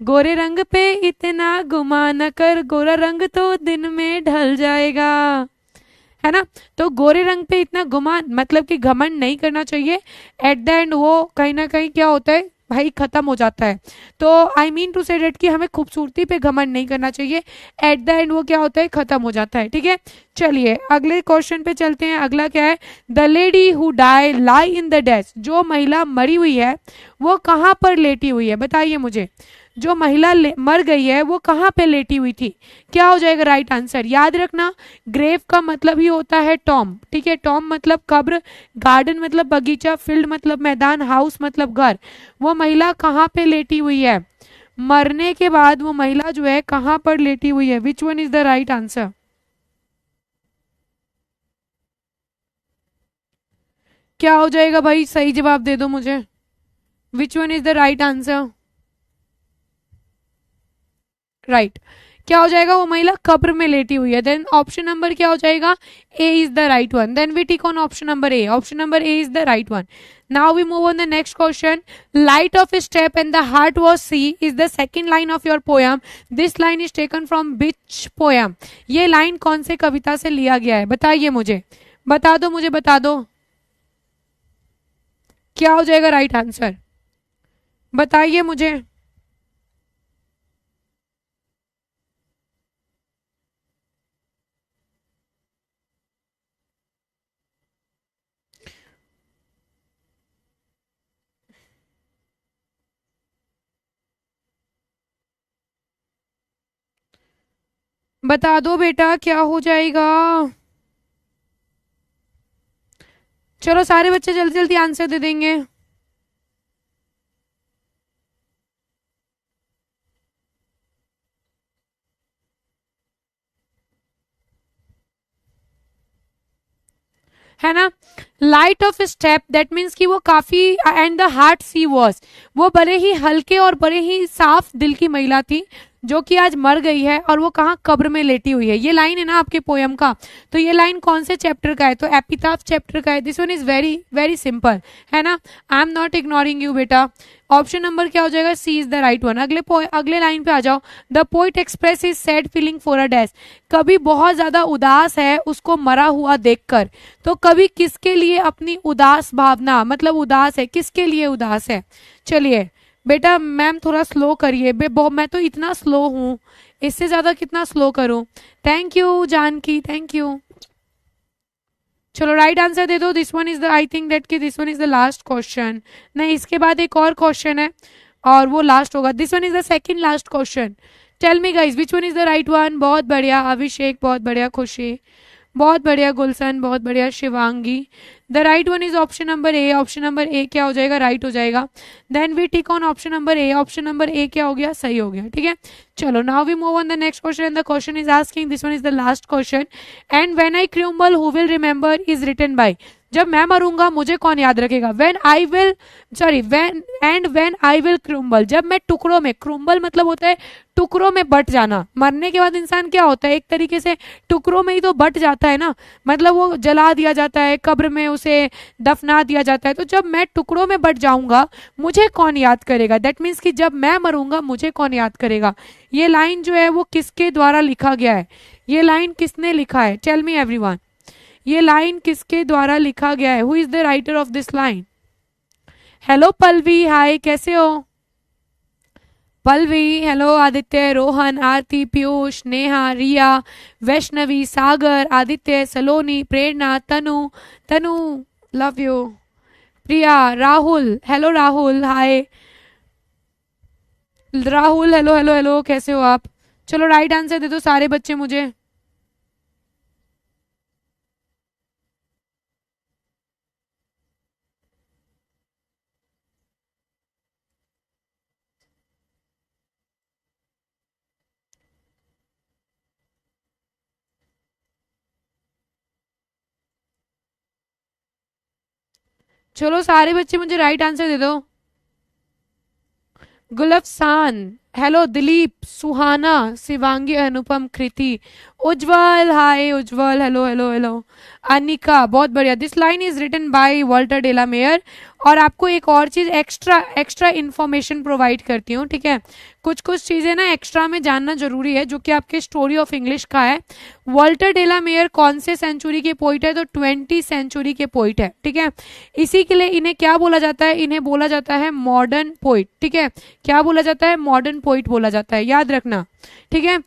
गोरे रंग पे इतना गुमा न कर, गोरा रंग तो दिन में ढल जाएगा, है ना। तो गोरे रंग पे इतना गुमा मतलब कि घमंड नहीं करना चाहिए, एट द एंड वो कहीं ना कहीं क्या होता है भाई, खत्म हो जाता है। तो आई मीन टू से डेट कि हमें खूबसूरती पे घमंड नहीं करना चाहिए, एट द एंड वो क्या होता है, खत्म हो जाता है। ठीक है, चलिए अगले क्वेश्चन पे चलते हैं। अगला क्या है, the lady who die lie in the desk, जो महिला मरी हुई है वो कहाँ पर लेटी हुई है, बताइए मुझे। जो महिला मर गई है वो कहाँ पे लेटी हुई थी, क्या हो जाएगा राइट आंसर। याद रखना ग्रेव का मतलब ही होता है टॉम, ठीक है, टॉम मतलब कब्र, गार्डन मतलब बगीचा, फील्ड मतलब मैदान, हाउस मतलब घर। वो महिला कहाँ पे लेटी हुई है, मरने के बाद वो महिला जो है कहाँ पर लेटी हुई है, विच one is the right answer. क्या हो जाएगा भाई, सही जवाब दे दो मुझे, विच one is the right answer. Right, क्या हो जाएगा, वो महिला कब्र में लेटी हुई है। देन ऑप्शन नंबर क्या हो जाएगा, A is the right one. Then we tick on option number A, option number A is the right one. Now we move on the next question, light of step and the heart was C is the second line of your poem, this line is taken from which poem. ये line कौन से कविता से लिया गया है, बताइए मुझे, बता दो मुझे, बता दो क्या हो जाएगा राइट आंसर, बताइए मुझे। बता दो बेटा क्या हो जाएगा। चलो सारे बच्चे जल्दी जल्दी आंसर दे देंगे। है ना, light of step that means कि वो काफी, and the heart she was, वो बड़े ही हल्के और बड़े ही साफ दिल की महिला थी। जो कि आज मर गई है और वो कहाँ कब्र में लेटी हुई है। ये लाइन है ना आपके पोयम का, तो ये लाइन कौन से चैप्टर का है, तो एपिताफ चैप्टर का है। This one is very very simple, है ना। I am not ignoring you बेटा। ऑप्शन नंबर क्या हो जाएगा, सी इज द राइट वन। अगले लाइन पे आ जाओ। The poet express is sad feeling for a dash, कभी बहुत ज्यादा उदास है उसको मरा हुआ देखकर। तो कभी किसके लिए अपनी उदास भावना, मतलब उदास है, किसके लिए उदास है। चलिए बेटा मैम थोड़ा स्लो करिए, मैं तो इतना स्लो हूँ, इससे ज्यादा कितना स्लो करूँ। Thank you Janaki, thank you. चलो राइट आंसर दे दो। This one is the, I think that कि this one is the last question. नहीं, इसके बाद एक और क्वेश्चन है और वो लास्ट होगा। This one is the second last question. Tell me guys which one is the right one. बहुत बढ़िया अभिषेक, बहुत बढ़िया खुशी, बहुत बढ़िया गुलशन, बहुत बढ़िया Shivangi. The right one is option number A. Option number A क्या हो जाएगा, राइट हो जाएगा। Then we tick on option number A. Option number A क्या हो गया, सही हो गया, ठीक है। चलो now we move on the next question and the question is asking, this one is the last question. And when I crumble who will remember is written by, जब मैं मरूंगा मुझे कौन याद रखेगा। When I will, sorry when I will crumble, जब मैं टुकड़ों में, क्रूम्बल मतलब होता है टुकड़ों में बट जाना। मरने के बाद इंसान क्या होता है, एक तरीके से टुकड़ों में ही तो बट जाता है ना, मतलब वो जला दिया जाता है, कब्र में उसे दफना दिया जाता है। तो जब मैं टुकड़ों में बट जाऊंगा मुझे कौन याद करेगा, दैट मीन्स कि जब मैं मरूंगा मुझे कौन याद करेगा। ये लाइन जो है वो किसके द्वारा लिखा गया है, ये लाइन किसने लिखा है, टेल मी एवरीवन, ये लाइन किसके द्वारा लिखा गया है, who is the writer of this line. Hello Pallavi, hi कैसे हो Pallavi, hello Aditya, Rohan, Aarti, Piyush, Neha, Riya, Vaishnavi, Sagar, Aditya, Saloni, Prerna, Tanu love you, Priya, Rahul, hello Rahul, hi Rahul, hello hello hello, कैसे हो आप। चलो राइट आंसर दे दो सारे बच्चे मुझे। चलो सारे बच्चे मुझे राइट आंसर दे दो। Gulafshan, hello Dilip, Suhana, Shivangi, Anupam, Kriti, Ujjwal, hi Ujjwal, hello hello hello, Anika, बहुत बढ़िया। This line is written by Walter de la Mare. और आपको एक और चीज एक्स्ट्रा इन्फॉर्मेशन प्रोवाइड करती हूँ, ठीक है। कुछ कुछ चीजें ना एक्स्ट्रा में जानना जरूरी है, जो कि आपके स्टोरी ऑफ इंग्लिश का है। वॉल्टर डेला मेयर कौन से सेंचुरी के पोइट है, तो 20 सेंचुरी के पोइट है, ठीक है। इसी के लिए इन्हें क्या बोला जाता है, इन्हें बोला जाता है मॉडर्न पोइट, ठीक है। क्या बोला जाता है, मॉडर्न पोइट बोला जाता है, याद रखना, ठीक है।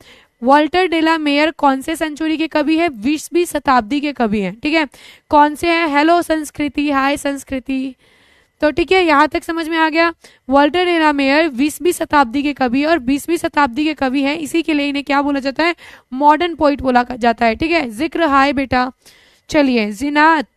वॉल्टर डेला मेयर कौन से सेंचुरी के कवि है, 20वीं शताब्दी के कवि हैं, ठीक है। कौन से हैं, हेलो संस्कृति, हाय संस्कृति। तो ठीक है, यहां तक समझ में आ गया। वॉल्टर डेला मेयर 20वीं शताब्दी के कवि और 20वीं शताब्दी के कवि हैं, इसी के लिए इन्हें क्या बोला जाता है, मॉडर्न पोइट बोला जाता है, ठीक है। जिक्र, हाय बेटा। चलिए जिनात,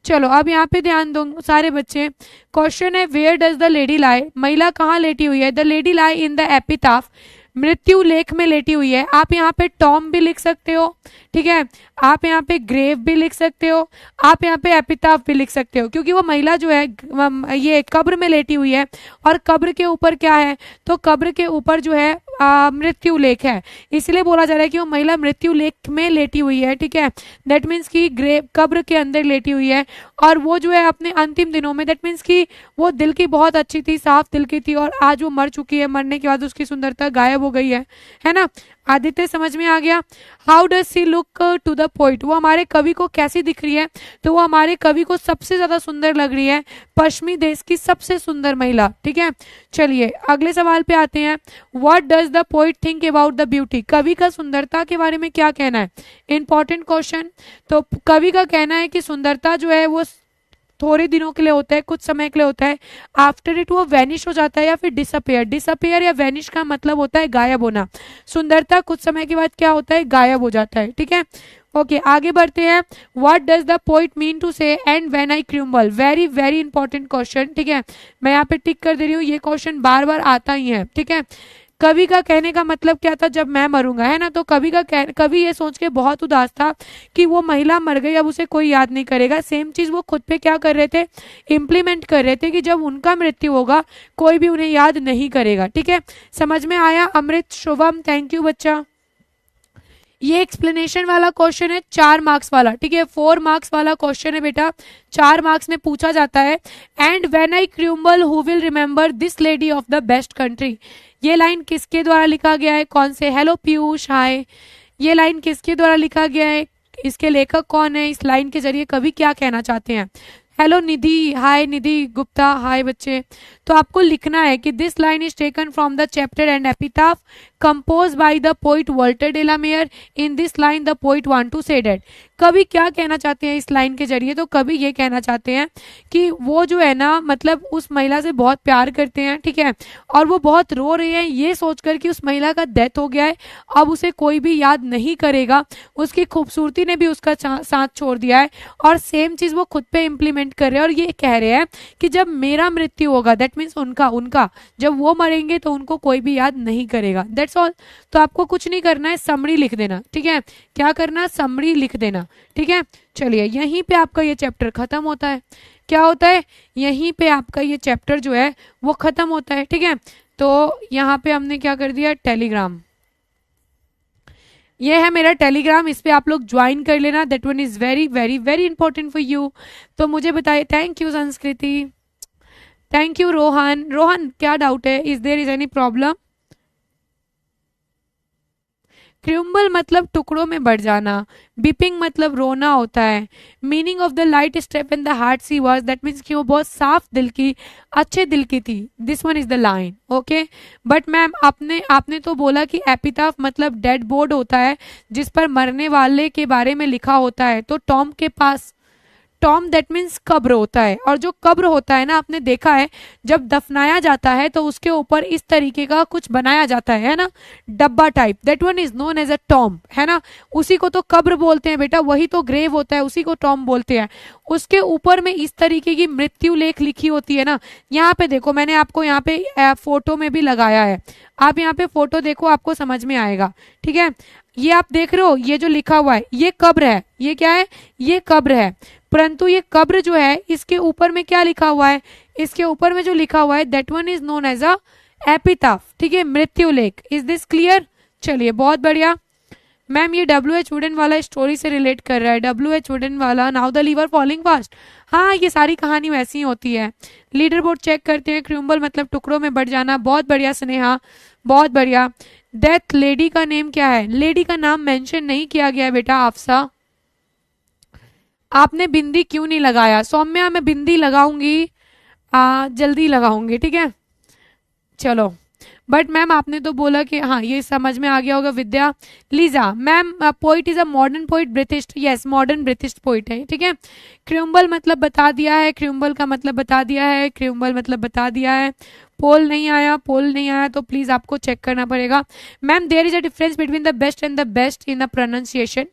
चलो अब यहाँ पे ध्यान दो सारे बच्चे। क्वेश्चन है वेयर डज द लेडी लाई, महिला कहाँ लेटी हुई है। The lady lie in the epitaph, मृत्यु लेख में लेटी हुई है। आप यहाँ पे टॉम भी लिख सकते हो, ठीक है। आप यहाँ पे ग्रेव भी लिख सकते हो, आप यहाँ पे एपिटाफ भी लिख सकते हो, क्योंकि वो महिला जो है ये कब्र में लेटी हुई है। और कब्र के ऊपर क्या है, तो कब्र के ऊपर जो है मृत्यु लेख है, इसलिए बोला जा रहा है कि वो महिला मृत्यु लेख में लेटी हुई है, ठीक है। दैट मीन्स कि ग्रेव, कब्र के अंदर लेटी हुई है। और वो जो है अपने अंतिम दिनों में, दैट मीन्स कि वो दिल की बहुत अच्छी थी, साफ दिल की थी, और आज वो मर चुकी है। मरने के बाद उसकी सुंदरता गायब हो गई है ना। आदित्य समझ में आ गया। How does she look to the poet, वो हमारे कवि को कैसी दिख रही है, तो वो हमारे कवि को सबसे ज्यादा सुंदर लग रही है, पश्चिमी देश की सबसे सुंदर महिला, ठीक है। चलिए अगले सवाल पे आते हैं। What does the poet think about the beauty, कवि का सुंदरता के बारे में क्या कहना है, इंपॉर्टेंट क्वेश्चन। तो कवि का कहना है कि सुंदरता जो है वो थोड़े दिनों के लिए होता है, कुछ समय के लिए होता है, आफ्टर इट वो वैनिश हो जाता है या फिर डिसअपियर। डिसअपियर या वैनिश का मतलब होता है गायब होना। सुंदरता कुछ समय के बाद क्या होता है, गायब हो जाता है, ठीक है। ओके आगे बढ़ते हैं। What does the poet mean to say and when I crumble, very very important question, ठीक है। मैं यहाँ पे टिक कर दे रही हूँ, ये क्वेश्चन बार बार आता ही है, ठीक है। कवि का कहने का मतलब क्या था, जब मैं मरूंगा, है ना, तो कवि ये सोच के बहुत उदास था कि वो महिला मर गई, अब उसे कोई याद नहीं करेगा। सेम चीज वो खुद पे क्या कर रहे थे, इम्प्लीमेंट कर रहे थे कि जब उनका मृत्यु होगा कोई भी उन्हें याद नहीं करेगा। ठीक है, समझ में आया? अमृत, शुभम, थैंक यू बच्चा। ये एक्सप्लेनेशन वाला क्वेश्चन है 4 मार्क्स वाला। ठीक है, 4 मार्क्स वाला क्वेश्चन है बेटा, 4 मार्क्स में पूछा जाता है। And when I crumble who will remember this lady of the best country. ये लाइन किसके द्वारा लिखा गया है, कौन से? Hello Piyush, hi. ये लाइन किसके द्वारा लिखा गया है, इसके लेखक कौन है, इस लाइन के जरिए कवि क्या कहना चाहते हैं? हेलो निधि, हाय निधि गुप्ता, हाय बच्चे। तो आपको लिखना है कि this line is taken from the chapter and epitaph compose by the poet Walter de la Mare. In this line the poet want to say that. कवि क्या कहना चाहते हैं इस लाइन के जरिए? तो कवि ये कहना चाहते हैं कि वो जो है ना, मतलब उस महिला से बहुत प्यार करते हैं, ठीक है, और वो बहुत रो रहे हैं ये सोचकर कि उस महिला का डेथ हो गया है, अब उसे कोई भी याद नहीं करेगा, उसकी खूबसूरती ने भी उसका साथ छोड़ दिया है, और सेम चीज वो खुद पे इम्प्लीमेंट कर रहे हैं। और ये कह रहे हैं कि जब मेरा मृत्यु होगा, दैट मीन्स उनका जब वो मरेंगे तो उनको कोई भी याद नहीं करेगा। That's all. तो आपको कुछ नहीं करना है, समरी लिख देना। ठीक है, क्या करना, समरी लिख देना। ठीक है, चलिए यहीं पे आपका ये चैप्टर खत्म होता है। क्या होता है, यहीं पे आपका ये चैप्टर जो है वो खत्म होता है। ठीक है, तो यहाँ पे हमने क्या कर दिया, टेलीग्राम। ये है मेरा टेलीग्राम, इस पे आप लोग ज्वाइन कर लेना। That one is very very very important for you. तो मुझे बताइए, thank you Sanskriti, thank you Rohan. Rohan क्या डाउट है, is there is any problem? Crumble मतलब टुकड़ों में बढ़ जाना, बिपिंग मतलब रोना होता है। Meaning of the light step in the heart she was, that means कि वो बहुत साफ दिल की, अच्छे दिल की थी। This one is the line, okay. But ma'am आपने तो बोला कि एपिटाफ मतलब डेड बोर्ड होता है जिस पर मरने वाले के बारे में लिखा होता है। तो टॉम के पास, टॉम दैट मीन्स कब्र होता है, और जो कब्र होता है ना, आपने देखा है जब दफनाया जाता है तो उसके ऊपर इस तरीके का कुछ बनाया जाता है ना, डब्बा type, that one is known as a tomb, है ना। उसी को तो कब्र बोलते हैं बेटा, वही तो ग्रेव होता है, उसी को टॉम बोलते हैं। उसके ऊपर में इस तरीके की मृत्यु लेख लिखी होती है ना। यहाँ पे देखो, मैंने आपको यहाँ पे फोटो में भी लगाया है, आप यहाँ पे फोटो देखो, आपको समझ में आएगा। ठीक है, ये आप देख रहे हो, ये जो लिखा हुआ है ये कब्र है, ये क्या है, ये कब्र है। परंतु ये कब्र जो है इसके ऊपर में क्या लिखा हुआ है, इसके ऊपर में जो लिखा हुआ है that one is known as a epitaph. ठीक है, मृत्यु लेख। Is this clear? चलिए बहुत बढ़िया। मैम ये WH वुडन वाला स्टोरी से रिलेट कर रहा है, WH वुडन वाला, now the liver falling fast. हाँ, ये सारी कहानी वैसी ही होती है। लीडर बोर्ड चेक करते हैं, क्रूम्बल मतलब टुकड़ों में बढ़ जाना। बहुत बढ़िया स्नेहा, बहुत बढ़िया। डेथ लेडी का नेम क्या है? लेडी का नाम मेंशन नहीं किया गया बेटा। आफ्सा, आपने बिंदी क्यों नहीं लगाया? सौम्या मैं बिंदी लगाऊंगी, जल्दी लगाऊंगी। ठीक है, चलो। बट मैम आपने तो बोला कि हाँ, ये समझ में आ गया होगा। Vidya, Lisa ma'am, poet is a modern poet, British, yes modern British poet है। ठीक है, क्रूम्बल मतलब बता दिया है, क्रूम्बल का मतलब बता दिया है, क्रूम्बल मतलब बता दिया है। पोल नहीं आया, पोल नहीं आया तो प्लीज आपको चेक करना पड़ेगा। Ma'am there is a difference between the best and the best in the pronunciation.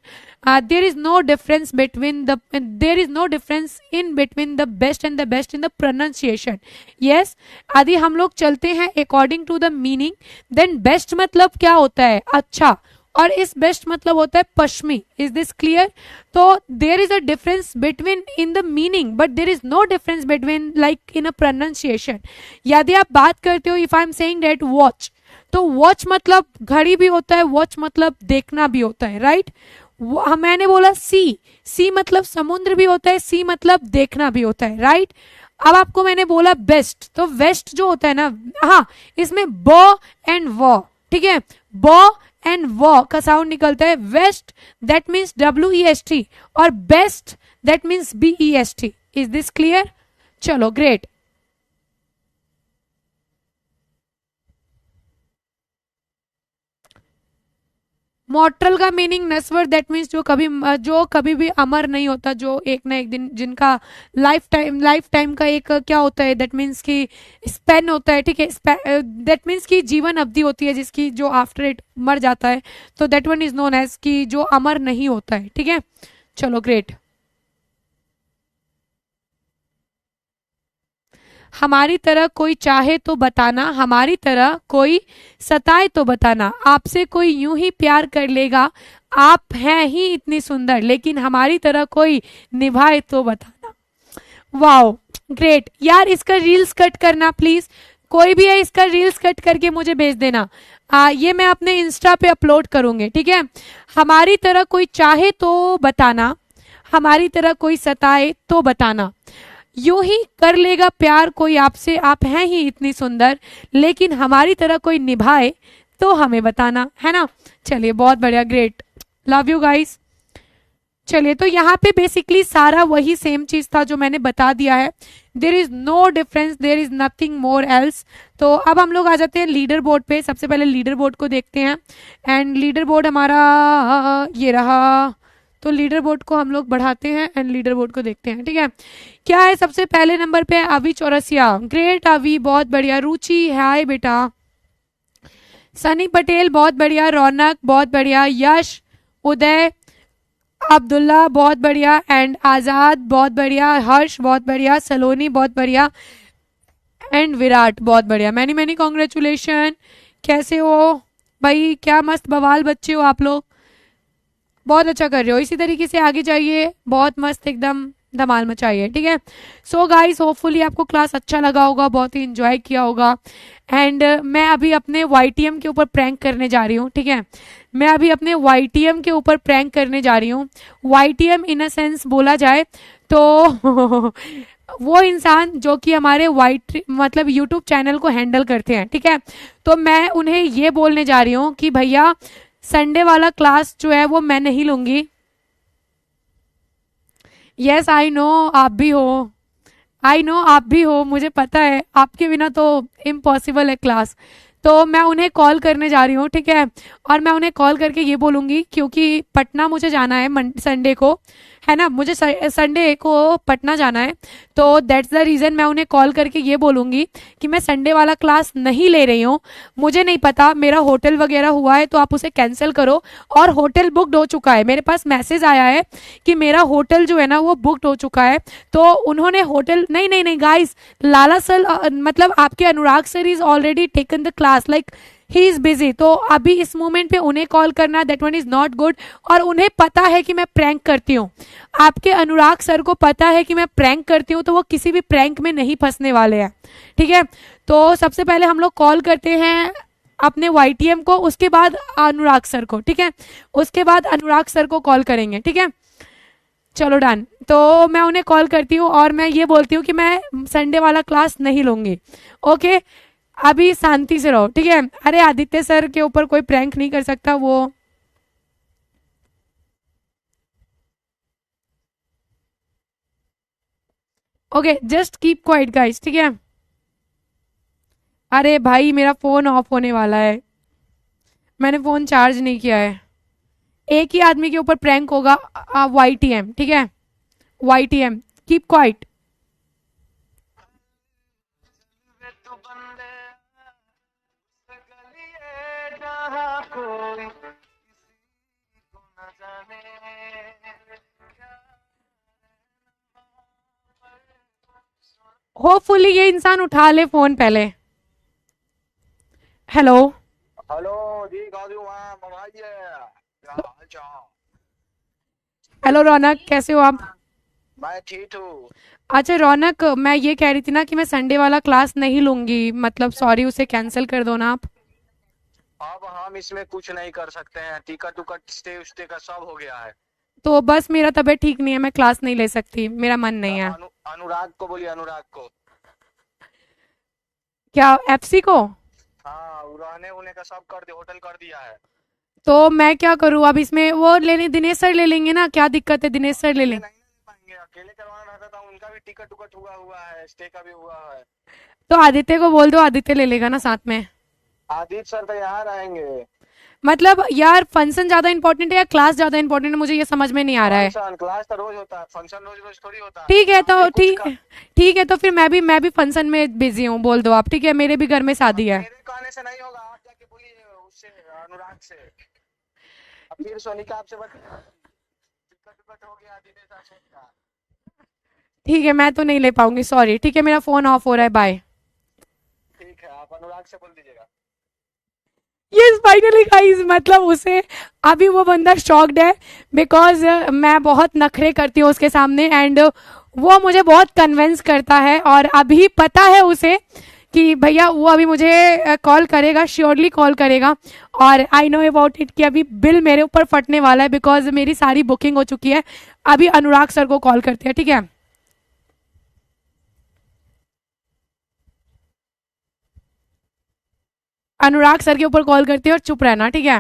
There is no difference between the, there is no difference in between the best and the best in the pronunciation. Yes, यदि हम लोग चलते हैं according to the meaning, then best मतलब क्या होता है, अच्छा, और इस बेस्ट मतलब होता है पश्चिमी। Is this clear? तो there is a difference between in the meaning, but there is no difference between like in a pronunciation. यदि आप बात करते हो, if I am saying that watch, तो वॉच मतलब घड़ी भी होता है, वॉच मतलब देखना भी होता है, राइट। मैंने बोला सी, सी मतलब समुद्र भी होता है, सी मतलब देखना भी होता है, राइट। अब आपको मैंने बोला बेस्ट, तो वेस्ट जो होता है ना, हाँ, इसमें ब एंड व, ठीक है, ब एंड व का साउंड निकलता है। वेस्ट दैट मीन्स WEST, और best that means BEST। Is this clear? चलो ग्रेट। मॉर्टल का मीनिंग नस्वर, दैट मीन्स जो कभी भी अमर नहीं होता, जो एक ना एक दिन, जिनका लाइफ टाइम का एक क्या होता है, दैट मीन्स की स्पेन होता है। ठीक है, दैट मीन्स की जीवन अवधि होती है जिसकी, जो आफ्टर इट मर जाता है, तो that one is known as की जो अमर नहीं होता है। ठीक है, चलो ग्रेट। हमारी तरह कोई चाहे तो बताना, हमारी तरह कोई सताए तो बताना, आपसे कोई यूं ही प्यार कर लेगा, आप हैं ही इतनी सुंदर, लेकिन हमारी तरह कोई निभाए तो बताना। वाओ, ग्रेट यार, इसका रील्स कट करना प्लीज, कोई भी है इसका रील्स कट करके मुझे भेज देना। ये मैं अपने इंस्टा पे अपलोड करूंगी, ठीक है। हमारी तरह कोई चाहे तो बताना, हमारी तरह कोई सताए तो बताना, यूं ही कर लेगा प्यार कोई आपसे, आप हैं ही इतनी सुंदर, लेकिन हमारी तरह कोई निभाए तो हमें बताना, है ना। चलिए बहुत बढ़िया, ग्रेट, लव यू गाइस। चलिए, तो यहाँ पे बेसिकली सारा वही सेम चीज था जो मैंने बता दिया है। There is no difference, there is nothing more else. तो अब हम लोग आ जाते हैं लीडर बोर्ड पे। सबसे पहले लीडर बोर्ड को देखते हैं, एंड लीडर बोर्ड हमारा ये रहा। तो लीडर बोर्ड को हम लोग बढ़ाते हैं एंड लीडर बोर्ड को देखते हैं, ठीक है। क्या है सबसे पहले नंबर पे? अभी चौरसिया, ग्रेट अभी, बहुत बढ़िया। रुचि, हाय बेटा। सनी पटेल, बहुत बढ़िया। रौनक, बहुत बढ़िया। यश, उदय, अब्दुल्ला, बहुत बढ़िया। एंड आजाद, बहुत बढ़िया। हर्ष, बहुत बढ़िया। सलोनी, बहुत बढ़िया। एंड विराट, बहुत बढ़िया। Many many congratulation. कैसे हो भाई? क्या मस्त बवाल बच्चे हो आप लोग, बहुत अच्छा कर रहे हो। इसी तरीके से आगे जाइए, बहुत मस्त एकदम धमाल मचाइए, ठीक है। सो गाइस, होपफुली आपको क्लास अच्छा लगा होगा, बहुत ही इंजॉय किया होगा। एंड मैं अभी अपने YTM के ऊपर प्रैंक करने जा रही हूँ, ठीक है। मैं अभी अपने YTM के ऊपर प्रैंक करने जा रही हूँ। YTM इन अ सेंस बोला जाए तो वो इंसान जो कि हमारे मतलब यूट्यूब चैनल को हैंडल करते हैं, ठीक है। तो मैं उन्हें ये बोलने जा रही हूँ कि भैया संडे वाला क्लास जो है वो मैं नहीं लूंगी। यस आई नो, आप भी हो, आई नो आप भी हो, मुझे पता है, आपके बिना तो इम्पॉसिबल है क्लास। तो मैं उन्हें कॉल करने जा रही हूँ, ठीक है। और मैं उन्हें कॉल करके ये बोलूंगी, क्योंकि पटना मुझे जाना है संडे को, है ना, मुझे संडे को पटना जाना है। तो दैट्स द रीज़न मैं उन्हें कॉल करके ये बोलूंगी कि मैं संडे वाला क्लास नहीं ले रही हूँ। मुझे नहीं पता, मेरा होटल वगैरह हुआ है तो आप उसे कैंसिल करो, और होटल बुकड हो चुका है, मेरे पास मैसेज आया है कि मेरा होटल जो है ना वो बुकड हो चुका है। तो उन्होंने होटल, नहीं नहीं नहीं गाइस, लाला सर मतलब आपके Anurag sir is already taken the class, like he is busy. तो अभी इस मोमेंट पे उन्हें कॉल करना, that one is not good. और उन्हें पता है कि मैं प्रैंक करती हूँ, आपके अनुराग सर को पता है कि मैं प्रैंक करती हूँ, तो वो किसी भी प्रैंक में नहीं फंसने वाले हैं, ठीक है। तो सबसे पहले हम लोग कॉल करते हैं अपने YTM को, उसके बाद अनुराग सर को, ठीक है। उसके बाद अनुराग सर को कॉल करेंगे, ठीक है। चलो डन। तो मैं उन्हें कॉल करती हूँ और मैं ये बोलती हूँ कि मैं संडे वाला क्लास नहीं लूंगी, ओके। अभी शांति से रहो, ठीक है। अरे आदित्य सर के ऊपर कोई प्रैंक नहीं कर सकता, वो okay, just keep quiet guys, ठीक है। अरे भाई मेरा फोन ऑफ होने वाला है, मैंने फोन चार्ज नहीं किया है। एक ही आदमी के ऊपर प्रैंक होगा, YTM, ठीक है। YTM, keep quiet. होपफुली ये इंसान उठा ले फोन पहले। हेलो। हेलो जी, गाजू मैम बताइए क्या हाल चाल। हेलो रौनक, कैसे हो आप? मैं ठीक हूँ। अच्छा रौनक, मैं ये कह रही थी ना कि मैं संडे वाला क्लास नहीं लूंगी, मतलब सॉरी, उसे कैंसिल कर दो ना आप। अब हम इसमें कुछ नहीं कर सकते हैं, टिकट उकट स्टे उस्टे का सब हो गया है। तो बस मेरा तबीयत ठीक नहीं है, मैं क्लास नहीं ले सकती, मेरा मन नहीं है। अनुराग को बोलिए, अनुराग को। क्या FC को? हाँ, वो रहने उन्हें का सब कर दिया, होटल कर दिया है। तो मैं क्या करूँ अब इसमें? वो लेने दिनेश सर ले लेंगे ना, क्या दिक्कत है, दिनेश सर ले अकेले लें। नहीं ले पाएंगे, अकेले करवाना रहता था, उनका भी टिकट उकट हुआ हुआ है, स्टे का भी हुआ है। तो आदित्य को बोल दो, आदित्य ले लेगा ना साथ में। आदित्य सर तो यहाँ रहेंगे। मतलब यार फंक्शन ज्यादा इंपॉर्टेंट है या क्लास ज्यादा इंपॉर्टेंट है, मुझे ये समझ में नहीं आ रहा है। फंक्शन क्लास तो रोज होता है, फंक्शन रोज रोज थोड़ी होता है। ठीक है तो अभी कुछ ठीक, ठीक है तो फिर मैं भी फंक्शन में बिजी हूँ, बोल दो आप, ठीक है, मेरे भी घर में शादी है। मेरे कहने से नहीं होगा, आप जाके बोलिए उससे, अनुराग से। अब फिर सोनिका आपसे टिकट विकट हो गया दिनेश सर का। ठीक है, मैं तो नहीं ले पाऊंगी, सॉरी। ठीक है, मेरा फोन ऑफ हो रहा है, बाय। ठीक है, आप अनुराग से बोल दीजिएगा। यस फाइनली गाइस, मतलब उसे अभी वो बंदा शॉक्ड है बिकॉज मैं बहुत नखरे करती हूँ उसके सामने एंड वो मुझे बहुत कन्विंस करता है और अभी पता है उसे कि भैया वो अभी मुझे कॉल करेगा, श्योरली कॉल करेगा। और आई नो अबाउट इट कि अभी बिल मेरे ऊपर फटने वाला है बिकॉज मेरी सारी बुकिंग हो चुकी है। अभी अनुराग सर को कॉल करते हैं, ठीक है। अनुराग सर के ऊपर कॉल करते हैं और चुप रहना, ठीक है।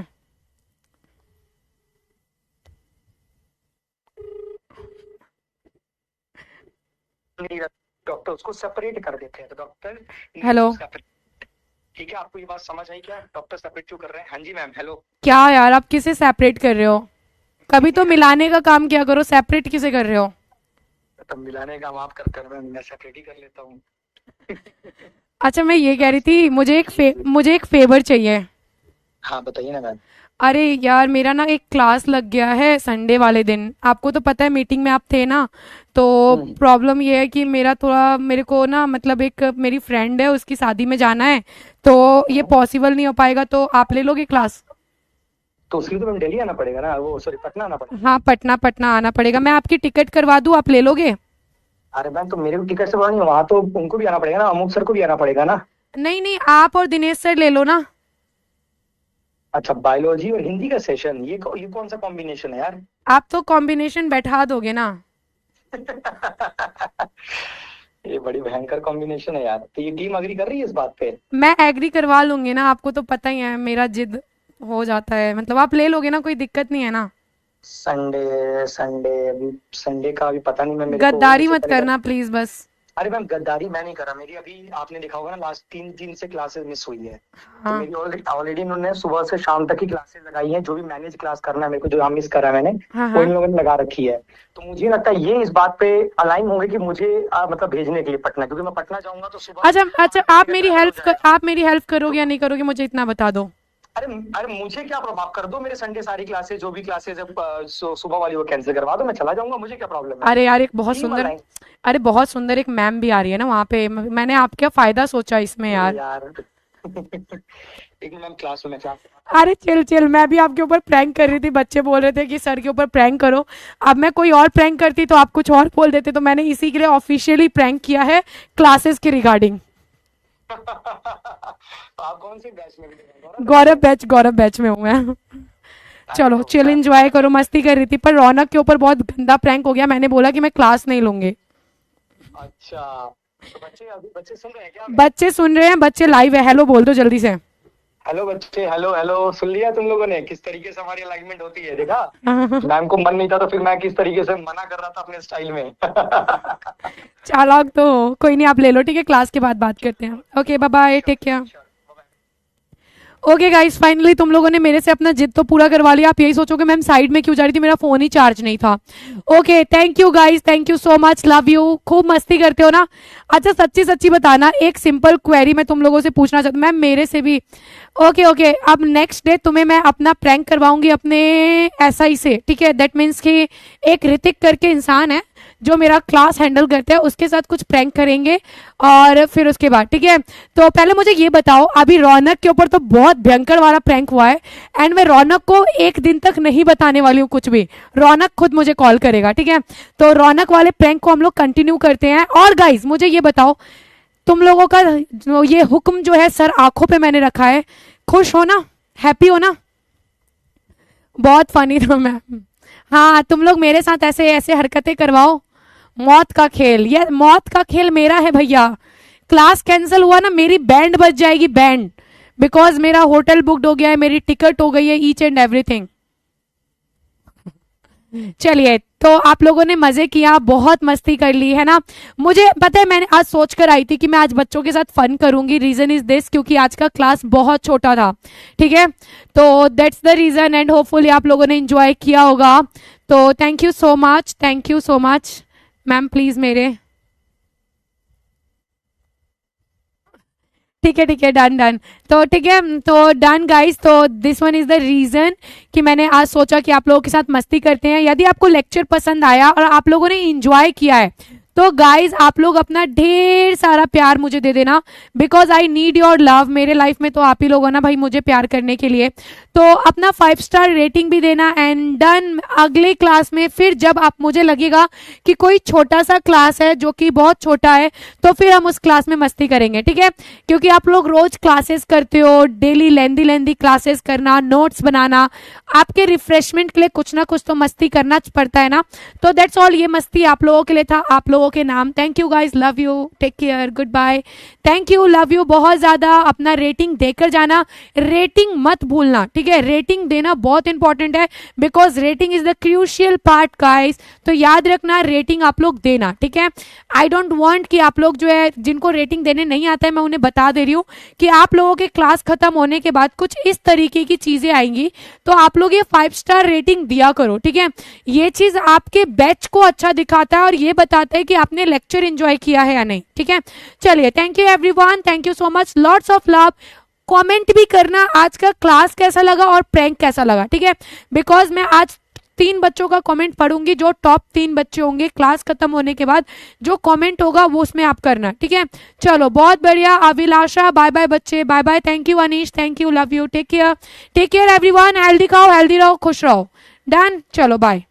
नहीं, डॉक्टर उसको सेपरेट कर देते हैं तो डॉक्टर। हेलो। ठीक है, आपको ये बात समझ आई क्या? डॉक्टर सेपरेट क्यों कर रहे हैं? हाँ जी मैम, हेलो। क्या यार, आप किसे सेपरेट कर रहे हो? कभी तो मिलाने का काम किया करो, सेपरेट किसे कर रहे हो? तब मिलाने का आप करते हैं, मैं सेपरेट ही कर लेता हूँ। अच्छा, मैं ये कह रही थी मुझे एक फेवर चाहिए। हाँ बताइए ना मैम। अरे यार, मेरा ना एक क्लास लग गया है संडे वाले दिन। आपको तो पता है, मीटिंग में आप थे ना। तो प्रॉब्लम ये है कि मेरे को ना, मतलब एक मेरी फ्रेंड है, उसकी शादी में जाना है, तो ये पॉसिबल नहीं हो पाएगा। तो आप ले लोगे क्लास? तो उसके लिए तो मैम दिल्ली आना पड़ेगा ना, वो सॉरी पटना आना पड़ेगा। हाँ, पटना आना पड़ेगा। मैं आपकी टिकट करवा दूँ, आप ले लोगे? अरे मैम, तो मेरे को टिकट से नहीं, वहाँ तो उनको भी आना पड़ेगा ना, अमुक सर को भी आना पड़ेगा ना। नहीं नहीं, आप और दिनेश सर ले लो ना। अच्छा, बायोलॉजी और हिंदी का सेशन, ये कौन सा कॉम्बिनेशन है यार? आप तो कॉम्बिनेशन बैठा दोगे ना। ये बड़ी भयंकर कॉम्बिनेशन है यार। तो ये टीम अग्री कर रही है इस बात पे? मैं एग्री करवा लूंगी ना, आपको तो पता ही है मेरा जिद हो जाता है। मतलब आप ले लोगे ना, कोई दिक्कत नहीं है ना। संडे संडे अभी संडे का अभी पता नहीं, मैं मेरे को गद्दारी मुझसे मत पहले करना प्लीज बस। अरे मैम, गद्दारी मैं नहीं कर रहा। मेरी अभी आपने देखा होगा ना, लास्ट 3 दिन से क्लासेस मिस हुई है। तो हाँ मेरी ऑलरेडी उन्होंने सुबह से शाम तक की क्लासेस लगाई हैं। जो भी मैनेज क्लास करना है मेरे को, जो मिस करा है मैंने, हाँ वो हाँ। इन लोगों ने लगा रखी है। तो मुझे लगता है ये इस बात पे अलाइन होंगे कि मुझे मतलब भेजने के लिए पटना, क्योंकि मैं पटना जाऊंगा तो सुबह अच्छा अच्छा, 5 बजे का ट्रैवल हो जाएगा। आप मेरी हेल्प करोगे या नहीं करोगे, मुझे इतना बता दो। अरे अरे, मुझे क्या प्रभाव? कर दो मेरे संडे सारी क्लासेस, जो भी क्लासेस है सुबह वाली वो कैंसिल करवा दो, मैं चला जाऊंगा, मुझे क्या प्रॉब्लम है? अरे यार, टीम अलाइन। अरे बहुत सुंदर एक मैम भी आ रही है ना वहाँ पे। मैंने आपका फायदा सोचा इसमें यार। यार एक मैम क्लास में क्लास। अरे चिल चिल, मैं भी आपके ऊपर प्रैंक कर रही थी। बच्चे बोल रहे थे कि सर के ऊपर प्रैंक करो। अब मैं कोई और प्रैंक करती तो आप कुछ और बोल देते, तो मैंने इसी के लिए ऑफिशियली प्रैंक किया है क्लासेस के रिगार्डिंग। आप कौन से बैच में? गौरव बैच में हूँ मैं। चलो चिल, एंजॉय करो। मस्ती कर रही थी, पर रौनक के ऊपर बहुत गंदा प्रैंक हो गया। मैंने बोला कि मैं क्लास नहीं लूंगी। अच्छा, तो बच्चे सुन रहे हैं क्या? बच्चे सुन रहे हैं, बच्चे लाइव है। हेलो बोल दो जल्दी से। हेलो बच्चे, हेलो हेलो। सुन लिया तुम लोगों ने किस तरीके से हमारी अलाइनमेंट होती है? देखा, मैम को मन नहीं था तो फिर मैं किस तरीके से मना कर रहा था अपने स्टाइल में। चालाक तो हो। कोई नहीं, आप ले लो, ठीक है। क्लास के बाद बात करते हैं। Okay, bye bye, take care. Okay guys, finally तुम लोगों ने मेरे से अपना जिद तो पूरा करवा लिया। आप यही सोचोगे मैम साइड में क्यों जा रही थी, मेरा फोन ही चार्ज नहीं था। Okay, thank you guys, thank you so much, love you. खूब मस्ती करते हो ना। अच्छा, सच्ची सच्ची बताना, एक सिंपल क्वेरी मैं तुम लोगों से पूछना चाहती हूँ, मैम मेरे से भी। ओके ओके, अब नेक्स्ट डे तुम्हें मैं अपना प्रैंक करवाऊंगी अपने एसआई से, ठीक है। दैट मीन्स कि एक ऋतिक करके इंसान है जो मेरा क्लास हैंडल करते हैं, उसके साथ कुछ प्रैंक करेंगे और फिर उसके बाद, ठीक है। तो पहले मुझे ये बताओ, अभी रौनक के ऊपर तो बहुत भयंकर वाला प्रैंक हुआ है एंड मैं रौनक को एक दिन तक नहीं बताने वाली हूँ कुछ भी। रौनक खुद मुझे कॉल करेगा, ठीक है। तो रौनक वाले प्रैंक को हम लोग कंटिन्यू करते हैं। और गाइज मुझे ये बताओ, तुम लोगों का ये हुक्म जो है सर आंखों पे मैंने रखा है, खुश हो ना, हैप्पी हो ना? बहुत फनी था मैम। हाँ, तुम लोग मेरे साथ ऐसे ऐसे हरकतें करवाओ। मौत का खेल, ये मौत का खेल मेरा है भैया। क्लास कैंसिल हुआ ना, मेरी बैंड बज जाएगी, बैंड। बिकॉज मेरा होटल बुकड हो गया है, मेरी टिकट हो गई है, ईच एंड एवरीथिंग। चलिए, तो आप लोगों ने मजे किया, बहुत मस्ती कर ली है ना। मुझे पता है, मैंने आज सोच कर आई थी कि मैं आज बच्चों के साथ फन करूंगी। रीजन इज दिस, क्योंकि आज का क्लास बहुत छोटा था, ठीक है। तो that's the reason and hopefully आप लोगों ने एंजॉय किया होगा। तो thank you so much, thank you so much. Ma'am please मेरे, ठीक है, डन डन। तो ठीक है, तो डन गाइस। तो this one is the reason कि मैंने आज सोचा कि आप लोगों के साथ मस्ती करते हैं। यदि आपको लेक्चर पसंद आया और आप लोगों ने इंजॉय किया है तो गाइज आप लोग अपना ढेर सारा प्यार मुझे दे देना, because I need your love. मेरे लाइफ में तो आप ही लोग हो ना भाई मुझे प्यार करने के लिए। तो अपना 5 स्टार रेटिंग भी देना एंड डन। अगले क्लास में फिर जब आप मुझे लगेगा कि कोई छोटा सा क्लास है जो कि बहुत छोटा है, तो फिर हम उस क्लास में मस्ती करेंगे, ठीक है? क्योंकि आप लोग रोज क्लासेस करते हो, डेली लेंदी लेंदी क्लासेस करना, नोट्स बनाना, आपके रिफ्रेशमेंट के लिए कुछ ना कुछ तो मस्ती करना पड़ता है ना। तो दैट्स ऑल, ये मस्ती आप लोगों के लिए था, आप लोगों के नाम। Thank you guys, love you, take care, goodbye. Thank you, love you बहुत ज्यादा। अपना रेटिंग देकर जाना, रेटिंग मत भूलना, ठीक है? रेटिंग देना बहुत इंपॉर्टेंट है, because rating is the crucial part guys. तो याद रखना रेटिंग आप लोग देना, ठीक है? आई डोंट वांट कि आप लोग जो है जिनको रेटिंग देने नहीं आता है, मैं उन्हें बता दे रही हूँ कि आप लोगों के क्लास खत्म होने के बाद कुछ इस तरीके की चीजें आएंगी, तो आप लोग ये 5 स्टार रेटिंग दिया करो, ठीक है? ये चीज आपके बैच को अच्छा दिखाता है और ये बताता है कि आपने लेक्चर एंजॉय किया है या नहीं, ठीक है? चलिए, thank you everyone, thank you so much, lots of love. Comment भी करना आज का क्लास कैसा लगा और प्रैंक कैसा लगा, ठीक है? बिकॉज मैं आज 3 बच्चों का कमेंट पढ़ूंगी, जो टॉप 3 बच्चे होंगे क्लास खत्म होने के बाद, जो कमेंट होगा वो उसमें आप करना, ठीक है? चलो, बहुत बढ़िया। अभिलाषा, बाय बाय बच्चे, bye bye. Thank you Anish, thank you, love you, take care everyone. Healthy खाओ, हेल्दी रहो, खुश रहो। डन, चलो बाय।